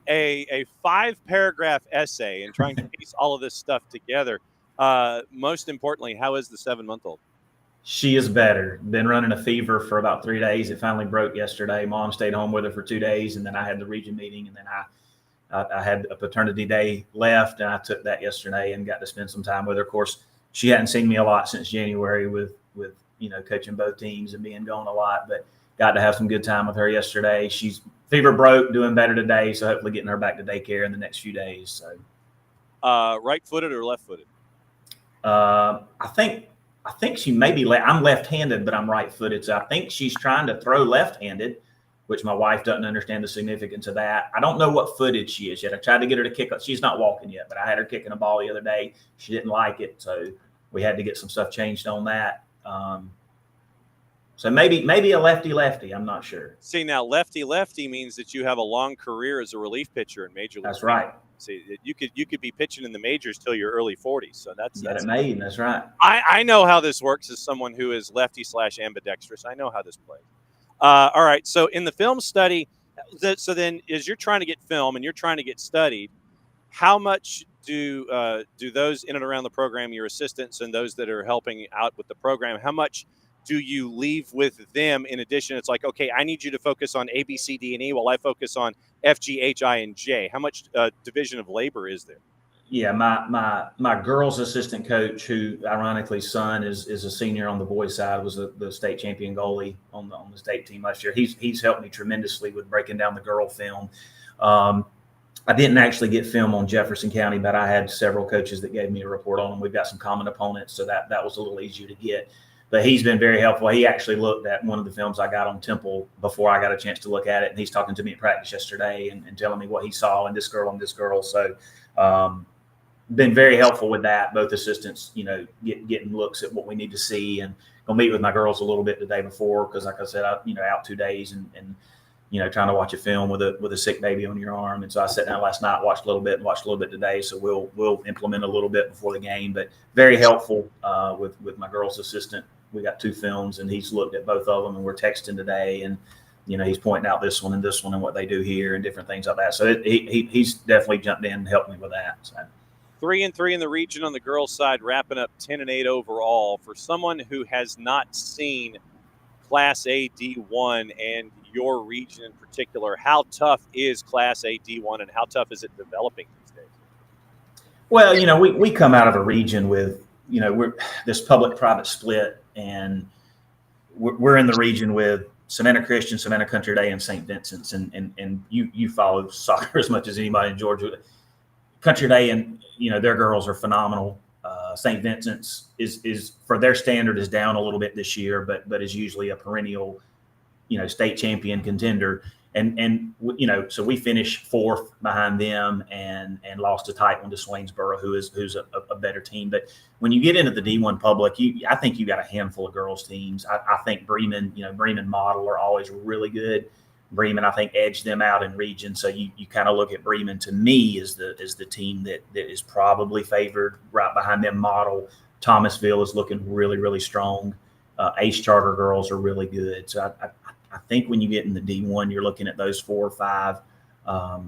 a 5-paragraph essay in trying to piece all of this stuff together. Most importantly, how is the 7-month-old? She is better. Been running a fever for about 3 days. It finally broke yesterday. Mom stayed home with her for 2 days, and then I had the region meeting, and then I had a paternity day left, and I took that yesterday and got to spend some time with her. Of course, she hadn't seen me a lot since January with coaching both teams and being gone a lot, but got to have some good time with her yesterday. She's fever broke, doing better today, so hopefully getting her back to daycare in the next few days. So, right-footed or left-footed? I think she may be. I'm left-handed, but I'm right-footed, so I think she's trying to throw left-handed, which my wife doesn't understand the significance of that. I don't know what footed she is yet. I tried to get her to kick. She's not walking yet, but I had her kicking a ball the other day. She didn't like it, so we had to get some stuff changed on that. So maybe a lefty. I'm not sure. See, now lefty means that you have a long career as a relief pitcher in Major League. That's right. See, you could be pitching in the majors till your early 40s. So that's made. That's right. I know how this works as someone who is lefty/ambidextrous. I know how this plays. All right. So in the film study, so then as you're trying to get film and you're trying to get studied, how much do those in and around the program, your assistants and those that are helping out with the program, how much do you leave with them? In addition, it's like, okay, I need you to focus on A, B, C, D, and E while I focus on F, G, H, I, and J. How much division of labor is there? Yeah, my girls' assistant coach, who ironically son is a senior on the boys' side, was the state champion goalie on the state team last year. He's helped me tremendously with breaking down the girl film. I didn't actually get film on Jefferson County, but I had several coaches that gave me a report on them. We've got some common opponents, so that was a little easier to get. But he's been very helpful. He actually looked at one of the films I got on Temple before I got a chance to look at it, and he's talking to me at practice yesterday and telling me what he saw in this girl. So been very helpful with that. Both assistants, getting looks at what we need to see, and gonna meet with my girls a little bit the day before because, like I said, out 2 days and trying to watch a film with a sick baby on your arm. And so I sat down last night, watched a little bit, and watched a little bit today. So we'll implement a little bit before the game, but very helpful with my girls' assistant. We got 2 films, and he's looked at both of them, and we're texting today, and he's pointing out this one and what they do here and different things like that. So he's definitely jumped in and helped me with that. So. 3-3 in the region on the girls' side, wrapping up 10-8 overall. For someone who has not seen Class A D1 and your region in particular, how tough is Class A D1 and how tough is it developing these days? Well, we come out of a region with, we're this public-private split, and we're in the region with Savannah Christian, Savannah Country Day, and St. Vincent's, and you follow soccer as much as anybody in Georgia. Country Day and their girls are phenomenal. St. Vincent's is for their standard is down a little bit this year, but is usually a perennial, state champion contender. And so we finished 4th behind them and lost a tight one to Swainsboro, who's a better team. But when you get into the D1 public, I think you got a handful of girls teams. I think Bremen Model are always really good. Bremen, I think, edged them out in region. So you kind of look at Bremen, to me, is the team that is probably favored. Right behind them, Model. Thomasville is looking really, really strong. Ace Charter girls are really good. So I think when you get in the D1, you're looking at those 4 or 5 I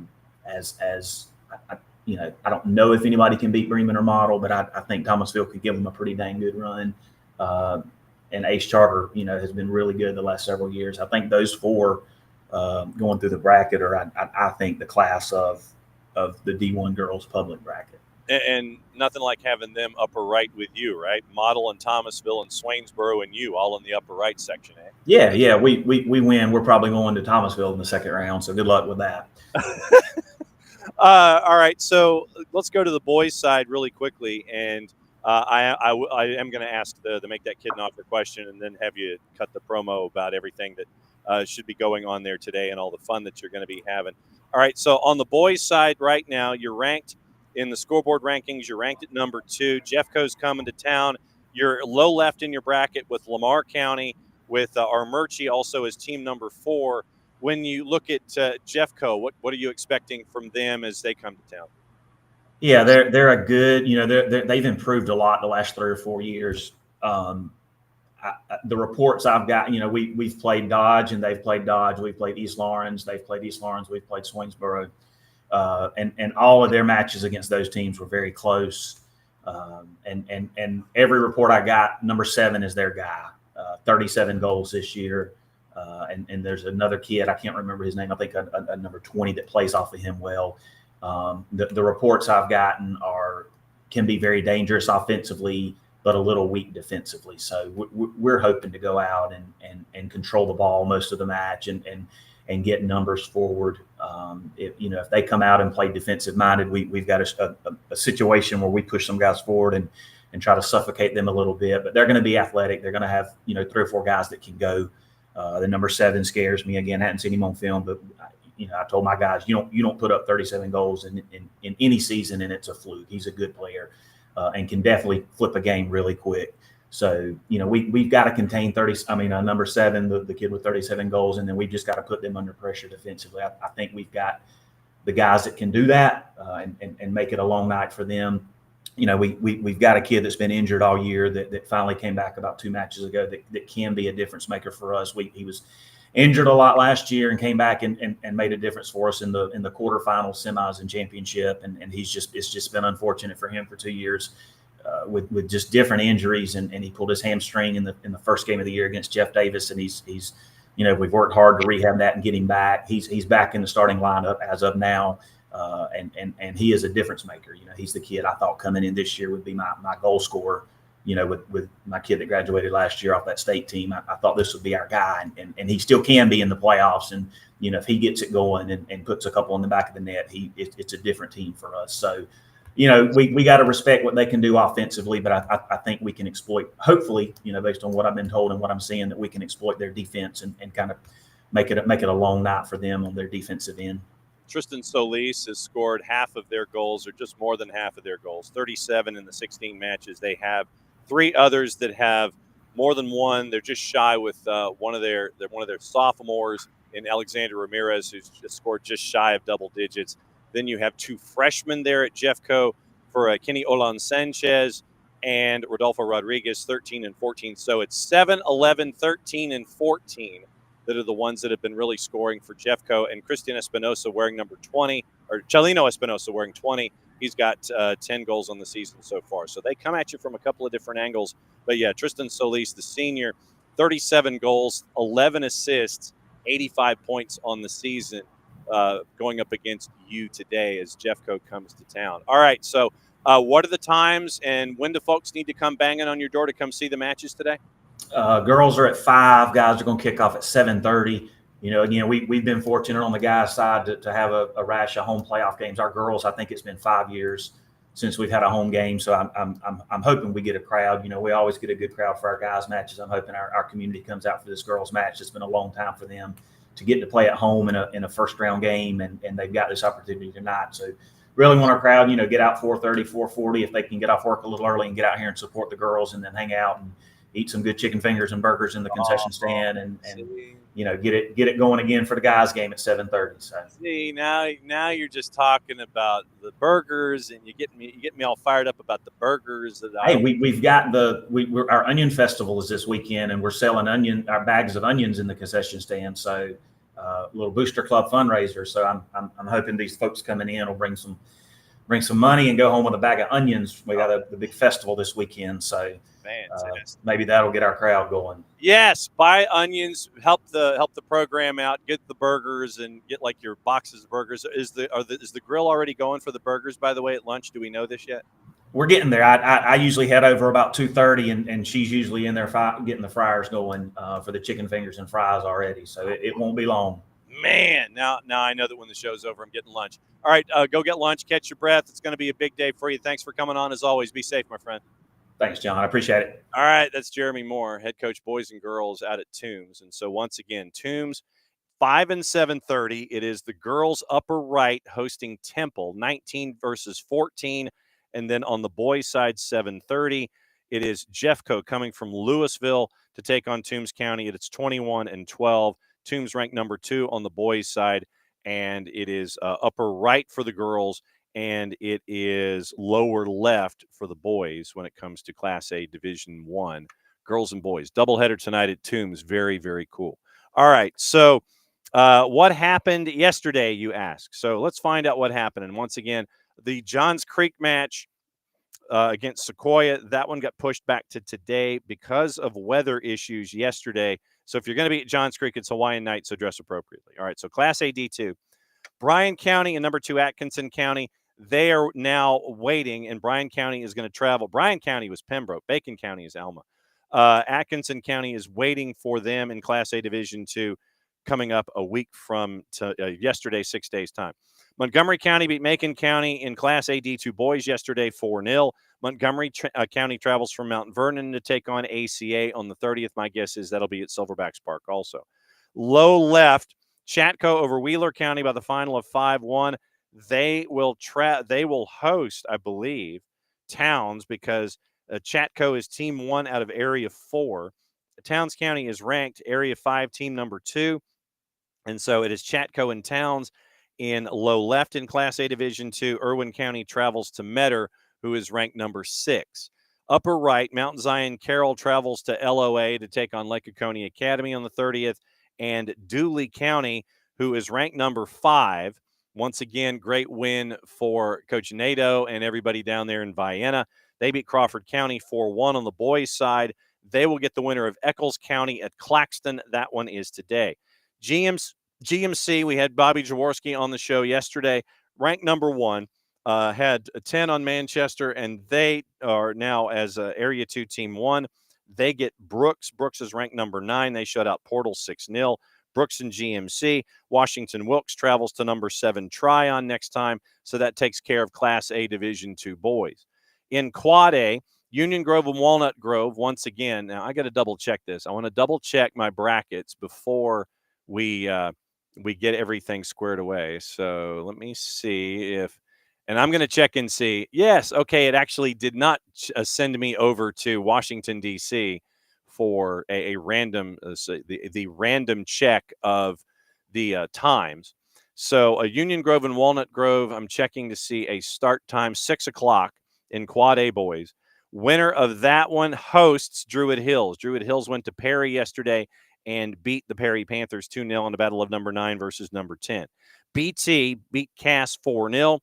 don't know if anybody can beat Bremen or Model, but I think Thomasville could give them a pretty dang good run. And Ace Charter, has been really good the last several years. I think those 4 going through the bracket, or I think the class of the D1 girls public bracket. And nothing like having them upper right with you, right? Model and Thomasville and Swainsboro and you all in the upper right section, eh? Yeah, we win. We're probably going to Thomasville in the second round, so good luck with that. All right, so let's go to the boys' side really quickly, and I am going to ask the Make That Kid an Offer question, and then have you cut the promo about everything that should be going on there today and all the fun that you're going to be having. All right, so on the boys' side right now, you're ranked in the scoreboard rankings. You're ranked at number 2. Jeffco's coming to town. You're low left in your bracket with Lamar County, with our Murchie also as team number 4. When you look at Jeffco, what are you expecting from them as they come to town? Yeah, they're a good. They've improved a lot the last 3 or 4 years. The reports I've got, we've played Dodge and they've played Dodge. We've played East Lawrence. They've played East Lawrence. We've played Swainsboro, and all of their matches against those teams were very close. And every report I got, number 7 is their guy. 37 goals this year. And there's another kid, I can't remember his name. I think a number 20 that plays off of him well. The reports I've gotten can be very dangerous offensively, but a little weak defensively. So we're hoping to go out and control the ball most of the match and get numbers forward. If they come out and play defensive minded, we've got a situation where we push some guys forward and try to suffocate them a little bit. But they're going to be athletic. They're going to have 3 or 4 guys that can go. The number 7 scares me. Again, I hadn't seen him on film, but I told my guys, you don't put up 37 goals in any season, and it's a fluke. He's a good player and can definitely flip a game really quick. So we've got to contain number 7, the kid with 37 goals, and then we've just got to put them under pressure defensively. I think we've got the guys that can do that and make it a long night for them. We've got a kid that's been injured all year that finally came back about 2 matches ago that can be a difference maker for us. He was injured a lot last year and came back and made a difference for us in the quarterfinals, semis, and championship. And it's just been unfortunate for him for 2 years with just different injuries. And he pulled his hamstring in the first game of the year against Jeff Davis. And he's we've worked hard to rehab that and get him back. He's back in the starting lineup as of now. And he is a difference maker. He's the kid I thought coming in this year would be my goal scorer. With my kid that graduated last year off that state team, I thought this would be our guy, and he still can be in the playoffs. And if he gets it going and puts a couple in the back of the net, it's a different team for us. So, we got to respect what they can do offensively, but I think we can exploit. Hopefully, based on what I've been told and what I'm seeing, that we can exploit their defense and kind of make it a long night for them on their defensive end. Tristan Solis has scored half of their goals, or just more than half of their goals, 37 in the 16 matches. They have 3 others that have more than one. They're just shy with one of their sophomores in Alexander Ramirez, who's just scored just shy of double digits. Then you have 2 freshmen there at Jeffco for Kenny Olan Sanchez and Rodolfo Rodriguez, 13 and 14. So it's 7, 11, 13, and 14 that are the ones that have been really scoring for Jeffco. And Christian Espinosa wearing number 20, or Chalino Espinosa wearing 20. He's got 10 goals on the season so far. So they come at you from a couple of different angles. But, yeah, Tristan Solis, the senior, 37 goals, 11 assists, 85 points on the season, going up against you today as Jeffco comes to town. All right, so what are the times, and when do folks need to come banging on your door to come see the matches today? Girls are at 5. Guys are going to kick off at 7:30. Again, we've been fortunate on the guys' side to have a rash of home playoff games. Our girls, I think it's been 5 years since we've had a home game, so I'm hoping we get a crowd. We always get a good crowd for our guys' matches. I'm hoping our community comes out for this girls' match. It's been a long time for them to get to play at home in a first round game, and they've got this opportunity tonight. So really want our crowd, get out 4:30, 4:40 if they can get off work a little early and get out here and support the girls, and then hang out and eat some good chicken fingers and burgers in the concession stand, and get it going again for the guys' game at 7:30. So see, now you're just talking about the burgers, and you get me all fired up about the burgers. We've got our onion festival is this weekend, and we're selling our bags of onions in the concession stand. So a little booster club fundraiser. So I'm hoping these folks coming in will bring some money and go home with a bag of onions. We got the big festival this weekend, so maybe that'll get our crowd going. Yes, buy onions, help the program out, get the burgers, and get like your boxes of burgers. Is the grill already going for the burgers, by the way, at lunch? Do we know this yet? We're getting there. I usually head over about 2:30, and she's usually in there getting the fryers going for the chicken fingers and fries already. So it won't be long. Man, now I know that when the show's over, I'm getting lunch. All right, go get lunch, catch your breath. It's going to be a big day for you. Thanks for coming on as always. Be safe, my friend. Thanks, John. I appreciate it. All right, that's Jeremy Moore, head coach boys and girls out at Toombs. And so once again, Toombs 5 and 7:30. It is the girls upper right hosting Temple, 19 versus 14. And then on the boys side, 7:30. It is Jeffco coming from Louisville to take on Toombs County. It's 21 and 12. Toombs ranked number 2 on the boys side, and it is upper right for the girls, and it is lower left for the boys when it comes to Class A Division I. Girls and boys. Doubleheader tonight at Toombs. Very, very cool. All right, so what happened yesterday, you ask? So let's find out what happened. And once again, the Johns Creek match against Sequoia, that one got pushed back to today because of weather issues yesterday. So if you're going to be at Johns Creek, it's Hawaiian night, so dress appropriately. All right, so Class A D2. Bryan County and number 2 Atkinson County, they are now waiting, and Bryan County is going to travel. Bryan County was Pembroke. Bacon County is Alma. Atkinson County is waiting for them in Class A Division 2 coming up a week from yesterday, 6 days' time. Montgomery County beat Macon County in Class A D2 boys yesterday 4-0. Montgomery County travels from Mount Vernon to take on ACA on the 30th. My guess is that'll be at Silverbacks Park also. Low left, Chatco over Wheeler County by the final of 5-1. They will host, I believe, Towns because Chatco is team 1 out of area 4. Towns County is ranked area 5, team number 2. And so it is Chatco and Towns in low left in Class A Division 2. Irwin County travels to Metter, who is ranked number 6. Upper right, Mount Zion Carroll travels to LOA to take on Lake Oconee Academy on the 30th. And Dooley County, who is ranked number 5. Once again, great win for Coach Nato and everybody down there in Vienna. They beat Crawford County 4-1 on the boys' side. They will get the winner of Eccles County at Claxton. That one is today. GMC, we had Bobby Jaworski on the show yesterday, ranked number 1, had a 10 on Manchester, and they are now as Area 2 Team 1. They get Brooks. Brooks is ranked number 9. They shut out Portal 6-0. Brooks and GMC. Washington Wilkes travels to number 7 Tryon next time, so that takes care of Class A Division 2 boys. In Quad A, Union Grove and Walnut Grove, once again. Now, I got to double-check this. I want to double-check my brackets before we get everything squared away. So let me see if – and I'm going to check and see. Yes, okay, it actually did not send me over to Washington, D.C. for a random the random check of the times. So Union Grove and Walnut Grove, I'm checking to see a start time, 6 o'clock in Quad A boys. Winner of that one hosts Druid Hills. Druid Hills went to Perry yesterday and beat the Perry Panthers 2-0 in the battle of number 9 versus number 10. BT beat Cass 4-0.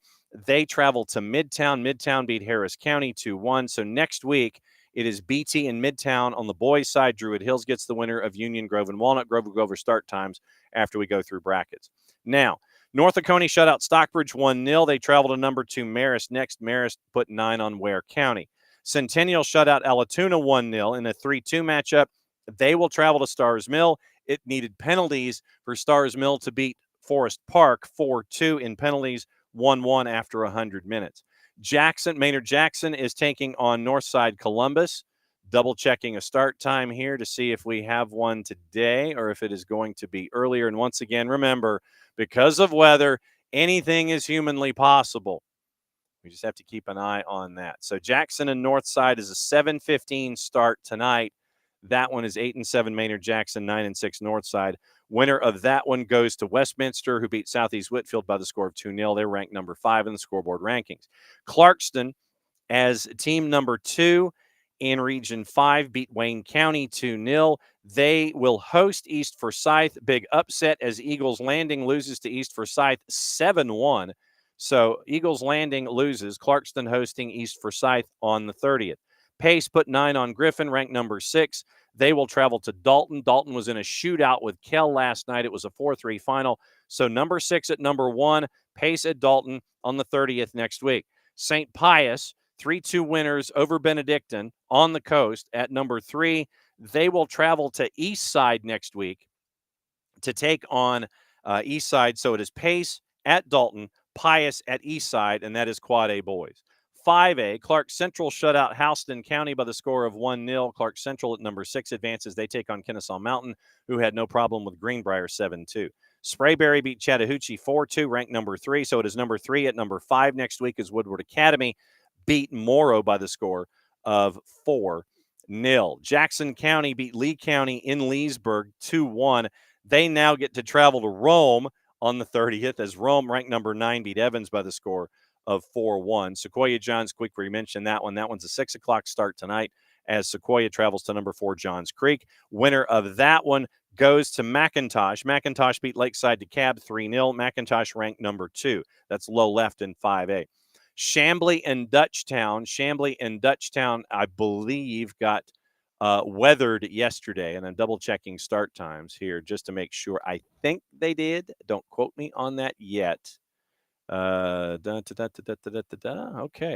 They travel to Midtown. Midtown beat Harris County 2-1. So next week, it is BT and Midtown on the boys' side. Druid Hills gets the winner of Union Grove and Walnut Grove. Will go over start times after we go through brackets. Now, North Oconee shut out Stockbridge 1-0. They travel to number 2 Marist. Next, Marist put 9 on Ware County. Centennial shut out Alatoona 1-0 in a 3-2 matchup. They will travel to Stars Mill. It needed penalties for Stars Mill to beat Forest Park 4-2 in penalties, 1-1 after 100 minutes. Maynard Jackson is taking on Northside Columbus. Double checking a start time here to see if we have one today or if it is going to be earlier. And once again, remember, because of weather, anything is humanly possible. We just have to keep an eye on that. So Jackson and Northside is a 7:15 start tonight. That one is 8-7 Maynard Jackson, 9-6 Northside. Winner of that one goes to Westminster, who beat Southeast Whitfield by the score of 2-0. They're ranked number 5 in the scoreboard rankings. Clarkston, as team number 2 in Region 5, beat Wayne County 2-0. They will host East Forsyth. Big upset as Eagles Landing loses to East Forsyth 7-1. So Eagles Landing loses. Clarkston hosting East Forsyth on the 30th. Pace put 9 on Griffin, ranked number 6. They will travel to Dalton. Dalton was in a shootout with Kell last night. It was a 4-3 final. So number 6 at number 1, Pace at Dalton on the 30th next week. St. Pius, 3-2 winners over Benedictine on the coast at number 3. They will travel to Eastside next week to take on East Side. So it is Pace at Dalton, Pius at East Side, and that is Quad A boys. 5A, Clark Central shut out Houston County by the score of 1-0. Clark Central at number 6 advances. They take on Kennesaw Mountain, who had no problem with Greenbrier 7-2. Sprayberry beat Chattahoochee 4-2, ranked number 3. So it is number 3 at number 5 next week as Woodward Academy beat Morrow by the score of 4-0. Jackson County beat Lee County in Leesburg 2-1. They now get to travel to Rome on the 30th as Rome, ranked number 9, beat Evans by the score of 4-1. Sequoia Johns Creek, we mentioned that one. That one's a 6 o'clock start tonight as Sequoia travels to number 4 Johns Creek. Winner of that one goes to McIntosh. McIntosh beat Lakeside DeKalb 3-0. McIntosh ranked number 2. That's low left in 5A. Chambly and Dutchtown. Chambly and Dutchtown, I believe, got weathered yesterday, and I'm double-checking start times here just to make sure. I think they did. Don't quote me on that yet. Okay,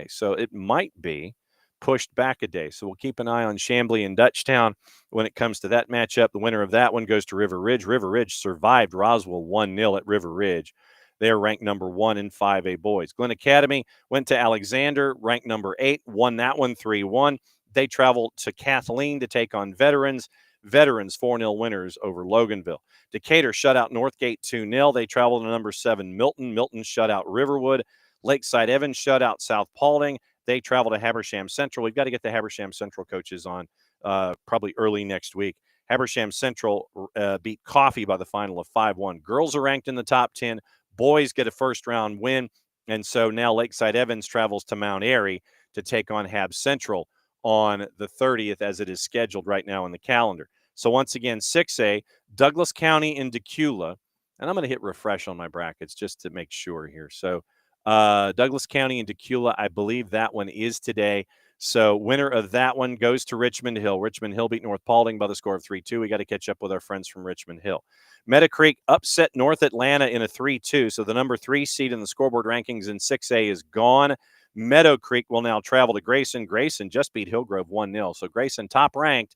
so it might be pushed back a day. So we'll keep an eye on Chambly and Dutchtown when it comes to that matchup. The winner of that one goes to River Ridge. River Ridge survived Roswell 1-0 at River Ridge. They are ranked number 1 in 5A boys. Glen Academy went to Alexander, ranked number 8, won that one 3-1. They traveled to Kathleen to take on Veterans. Veterans 4-0 winners over Loganville. Decatur shut out Northgate 2-0. They traveled to number 7 Milton. Milton shut out Riverwood. Lakeside Evans shut out South Paulding. They travel to Habersham Central. We've got to get the Habersham Central coaches on probably early next week. Habersham Central beat Coffee by the final of 5-1. Girls are ranked in the top 10. Boys get a first-round win. And so now Lakeside Evans travels to Mount Airy to take on Hab Central on the 30th as it is scheduled right now in the calendar. So once again, 6A, Douglas County and Decula. And I'm going to hit refresh on my brackets just to make sure here. So Douglas County and Decula, I believe that one is today. So winner of that one goes to Richmond Hill. Richmond Hill beat North Paulding by the score of 3-2. We got to catch up with our friends from Richmond Hill. Meadow Creek upset North Atlanta in a 3-2. So the number 3 seed in the scoreboard rankings in 6A is gone. Meadow Creek will now travel to Grayson. Grayson just beat Hillgrove 1-0. So Grayson top ranked.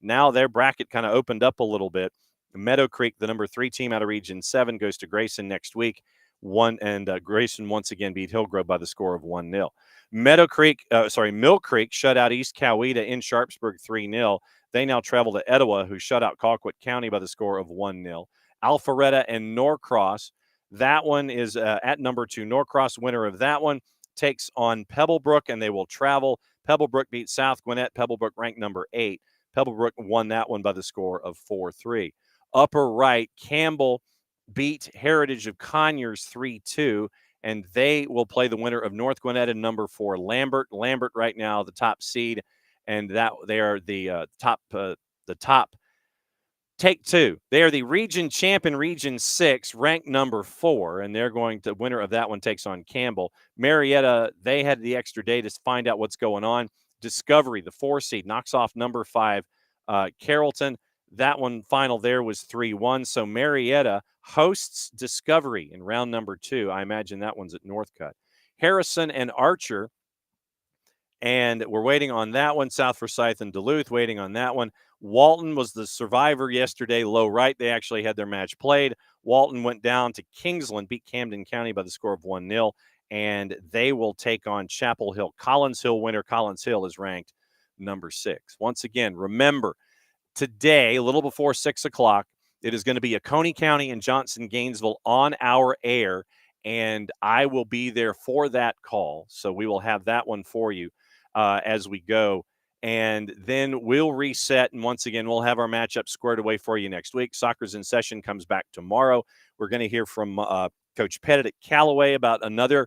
Now their bracket kind of opened up a little bit. Meadow Creek, the number 3 team out of Region 7, goes to Grayson next week. Grayson once again beat Hillgrove by the score of 1-0. Mill Creek shut out East Coweta in Sharpsburg 3-0. They now travel to Etowah, who shut out Colquitt County by the score of 1-0. Alpharetta and Norcross. That one is at number 2. Norcross, winner of that one, takes on Pebblebrook, and they will travel. Pebblebrook beat South Gwinnett. Pebblebrook ranked number 8. Pebblebrook won that one by the score of 4-3. Upper right, Campbell beat Heritage of Conyers 3-2, and they will play the winner of North Gwinnett and number 4 Lambert. Lambert right now the top seed, and that they are the top. Take 2. They are the region champ in Region 6, ranked number 4, and they're going to winner of that one takes on Campbell. Marietta, they had the extra day to find out what's going on. Discovery, the 4 seed, knocks off number 5 Carrollton. That one final there was 3-1. So Marietta hosts Discovery in round number 2. I imagine that one's at Northcutt. Harrison and Archer, and we're waiting on that one. South Forsyth and Duluth waiting on that one. Walton was the survivor yesterday, low right. They actually had their match played. Walton went down to Kingsland, beat Camden County by the score of 1-0, and they will take on Chapel Hill. Collins Hill winner. Collins Hill is ranked number 6. Once again, remember, today, a little before 6 o'clock, it is going to be a Coney County and Johnson Gainesville on our air, and I will be there for that call. So we will have that one for you as we go. And then we'll reset, and once again, we'll have our matchup squared away for you next week. Soccer's in Session comes back tomorrow. We're going to hear from Coach Pettit at Callaway about another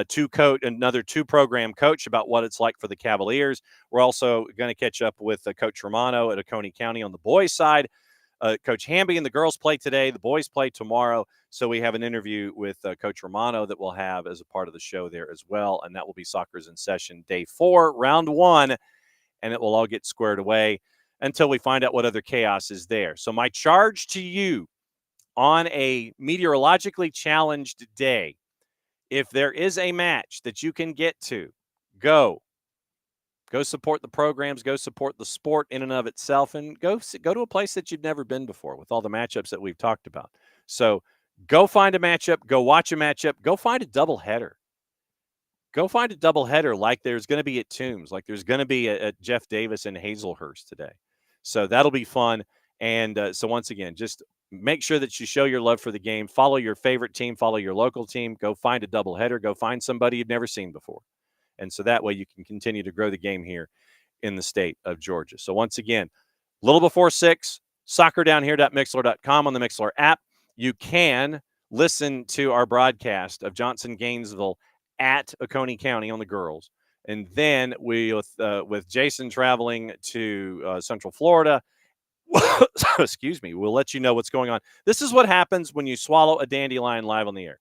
two-program coach about what it's like for the Cavaliers. We're also going to catch up with Coach Romano at Oconee County on the boys' side. Coach Hamby and the girls play today. The boys play tomorrow. So we have an interview with Coach Romano that we'll have as a part of the show there as well. And that will be Soccer's in Session Day 4, Round 1. And it will all get squared away until we find out what other chaos is there. So my charge to you on a meteorologically challenged day, if there is a match that you can get to, go support the programs, go support the sport in and of itself, and go to a place that you've never been before with all the matchups that we've talked about. So Go find a matchup. Go watch a matchup. Go find a doubleheader. Go find a doubleheader like there's going to be at Toombs, like there's going to be at Jeff Davis and Hazelhurst today. So that'll be fun. And so once again, just make sure that you show your love for the game. Follow your favorite team. Follow your local team. Go find a doubleheader. Go find somebody you've never seen before. And so that way you can continue to grow the game here in the state of Georgia. So once again, a little before 6, soccerdownhere.mixler.com on the Mixler app. You can listen to our broadcast of Johnson-Gainesville at Oconee County on the girls. And then with Jason traveling to Central Florida, excuse me, we'll let you know what's going on. This is what happens when you swallow a dandelion live on the air.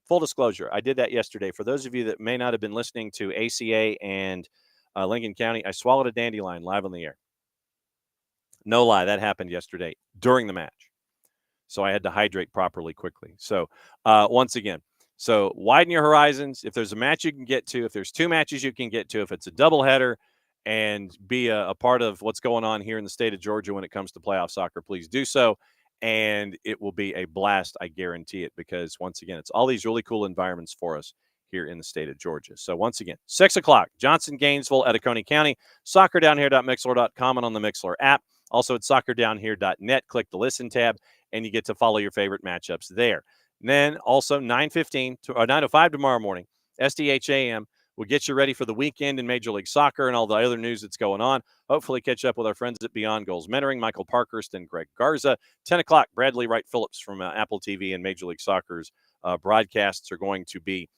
Full disclosure, I did that yesterday. For those of you that may not have been listening to ACA and Lincoln County, I swallowed a dandelion live on the air. No lie, that happened yesterday during the match. So I had to hydrate properly quickly. So once again, so widen your horizons. If there's a match you can get to, if there's 2 matches you can get to, if it's a doubleheader, and be a part of what's going on here in the state of Georgia when it comes to playoff soccer, please do so. And it will be a blast, I guarantee it, because once again, it's all these really cool environments for us here in the state of Georgia. So once again, 6 o'clock, Johnson-Gainesville at Oconee County, soccerdownhere.mixler.com and on the Mixler app. Also at soccerdownhere.net, click the listen tab, and you get to follow your favorite matchups there. And then also 9:05 tomorrow morning, SDHAM will get you ready for the weekend in Major League Soccer and all the other news that's going on. Hopefully catch up with our friends at Beyond Goals Mentoring, Michael Parkhurst and Greg Garza. 10 o'clock, Bradley Wright Phillips from Apple TV and Major League Soccer's broadcasts are going to be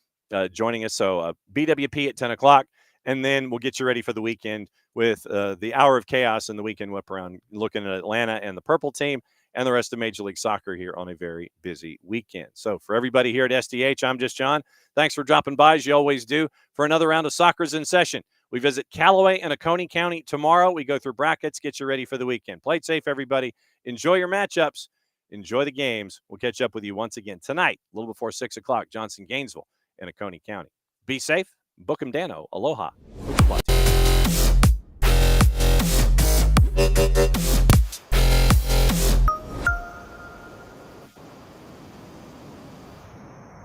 joining us. So BWP at 10 o'clock. And then we'll get you ready for the weekend with the Hour of Chaos and the Weekend Whip Around, looking at Atlanta and the Purple Team and the rest of Major League Soccer here on a very busy weekend. So for everybody here at SDH, I'm just John. Thanks for dropping by, as you always do, for another round of Soccer's in Session. We visit Callaway and Oconee County tomorrow. We go through brackets, get you ready for the weekend. Play it safe, everybody. Enjoy your matchups. Enjoy the games. We'll catch up with you once again tonight, a little before 6 o'clock, Johnson-Gainesville and Oconee County. Be safe. Book 'em Dano. Aloha.